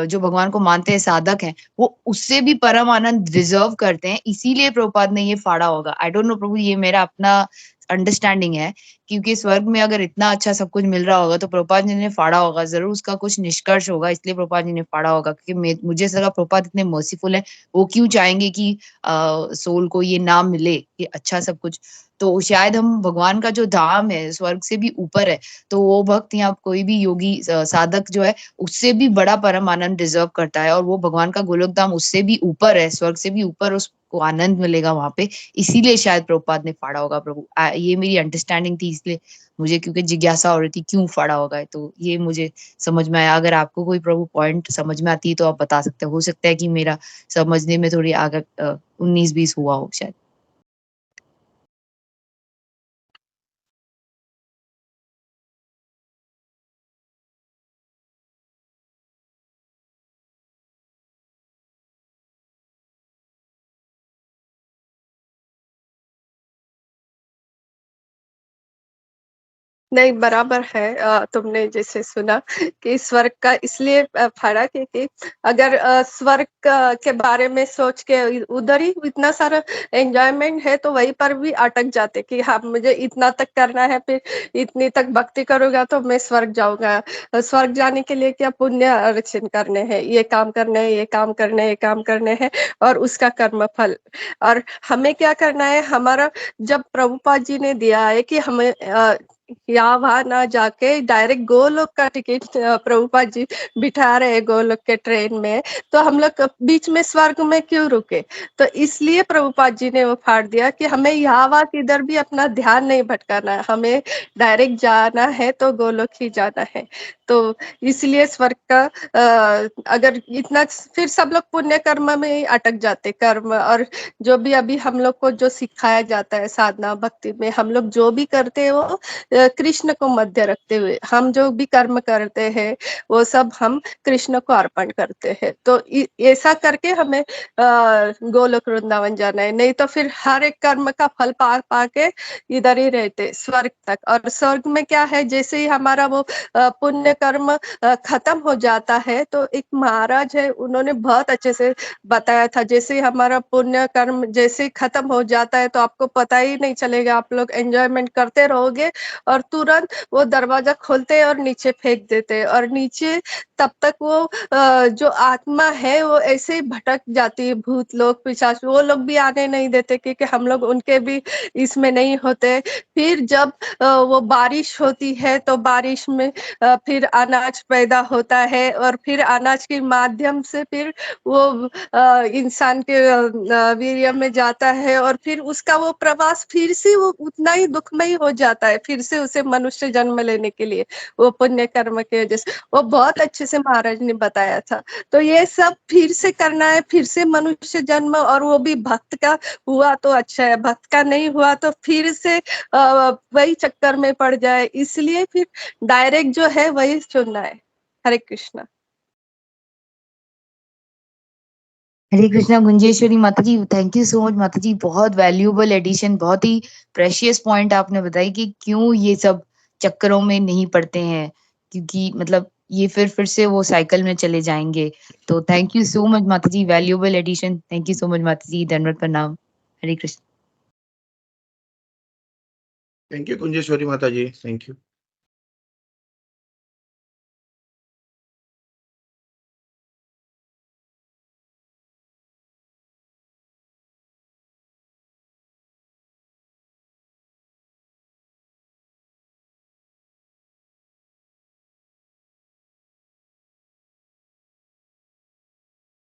जो भगवान को मानते हैं, साधक हैं, वो उससे भी परम आनंद डिजर्व करते हैं, इसीलिए प्रभुपाद ने ये फाड़ा होगा। आई डोंट नो प्रभु, ये मेरा अपना अंडरस्टैंडिंग है, क्योंकि स्वर्ग में अगर इतना अच्छा सब कुछ मिल रहा होगा तो प्रभुपाद जी ने फाड़ा होगा, जरूर उसका कुछ निष्कर्ष होगा, इसलिए प्रभुपाद जी ने फाड़ा होगा। क्योंकि मुझे ऐसा लगा प्रभुपाद इतने मर्सीफुल है, वो क्यों चाहेंगे कि सोल को ये ना मिले कि अच्छा सब कुछ। तो शायद हम भगवान का जो धाम है स्वर्ग से भी ऊपर है, तो वो भक्त या कोई भी योगी साधक जो है उससे भी बड़ा परम आनंद डिजर्व करता है, और वो भगवान का गोलोक धाम उससे भी ऊपर है, स्वर्ग से भी ऊपर उसको आनंद मिलेगा वहां पे। इसीलिए शायद प्रभुपाद ने फाड़ा होगा प्रभु। ये मेरी अंडरस्टैंडिंग थी, इसलिए मुझे क्योंकि जिज्ञासा हो रही थी क्यों फाड़ा होगा, तो ये मुझे समझ में आया। अगर आपको कोई प्रभु पॉइंट समझ में आती है तो आप बता सकते हो सकता है कि मेरा समझने में थोड़ी आगे 19-20 हुआ हो शायद। नहीं, बराबर है। तुमने जैसे सुना कि स्वर्ग का इसलिए फाड़ा क्योंकि अगर स्वर्ग के बारे में सोच के उधर ही इतना सारा एंजॉयमेंट है, तो वहीं पर भी अटक जाते कि हाँ, मुझे इतना तक करना है, फिर इतनी तक भक्ति करूँगा तो मैं स्वर्ग जाऊँगा। स्वर्ग जाने के लिए क्या पुण्य अर्चन करने हैं, ये काम करने हैं, ये काम करने हैं, ये काम करने हैं, और उसका कर्म फल। और हमें क्या करना है, हमारा जब प्रभुपाद जी ने दिया है कि हमें यहाँ वहाँ ना जाके डायरेक्ट गोलोक का टिकट प्रभुपाद जी बिठा रहे हैं गोलोक के ट्रेन में, तो हम लोग बीच में स्वर्ग में क्यों रुके? तो इसलिए प्रभुपाद जी ने वो फाड़ दिया कि हमें यहाँ वहाँ किधर भी अपना ध्यान नहीं भटकाना है, हमें डायरेक्ट जाना है तो गोलोक ही जाना है। तो इसलिए स्वर्ग का अगर इतना, फिर सब लोग पुण्य कर्म में ही अटक जाते, कर्म और जो भी अभी हम लोग को जो सिखाया जाता है साधना भक्ति में, हम लोग जो भी करते हैं वो कृष्ण को मध्य रखते हुए, हम जो भी कर्म करते हैं वो सब हम कृष्ण को अर्पण करते हैं। तो ऐसा करके हमें गोलोक वृंदावन जाना है, नहीं तो फिर हर एक कर्म का फल पा पा के इधर ही रहते स्वर्ग तक। और स्वर्ग में क्या है, जैसे ही हमारा वो पुण्य कर्म खत्म हो जाता है, तो एक महाराज है, उन्होंने बहुत अच्छे से बताया था, जैसे ही हमारा पुण्य कर्म जैसे ही खत्म हो जाता है तो आपको पता ही नहीं चलेगा, आप लोग एंजॉयमेंट करते रहोगे और तुरंत वो दरवाजा खोलते हैं और नीचे फेंक देते हैं, और नीचे तब तक वो जो आत्मा है वो ऐसे ही भटक जाती है, भूत लोग पिशाच वो लोग भी आने नहीं देते, क्योंकि हम लोग उनके भी इसमें नहीं होते। फिर जब वो बारिश होती है तो बारिश में फिर अनाज पैदा होता है, और फिर अनाज के माध्यम से फिर वो इंसान के वीर्य में जाता है, और फिर उसका वो प्रवास फिर से वो उतना ही दुखमयी हो जाता है, फिर से उसे मनुष्य जन्म लेने के लिए वो पुण्य कर्म के वजह से। वो बहुत अच्छे से महाराज ने बताया था। तो ये सब फिर से करना है, फिर से मनुष्य जन्म, और वो भी भक्त का हुआ तो अच्छा है, भक्त का नहीं हुआ तो फिर से वही चक्कर में पड़ जाए, इसलिए फिर डायरेक्ट जो है वही चुनना है। हरे कृष्णा। हरे कृष्णा गुंजेश्वरी माता जी, थैंक यू सो मच माता जी, बहुत वैल्यूएबल एडिशन, बहुत ही प्रेशियस पॉइंट आपने बताई कि क्यों ये सब चक्करों में नहीं पड़ते हैं, क्योंकि मतलब ये फिर से वो साइकिल में चले जाएंगे। तो थैंक यू सो मच माता जी, valuable addition, thank you so much माता जी, धन्यवाद, प्रणाम। हरे कृष्ण। थैंक यू कुंजेश्वरी माता जी, थैंक यू।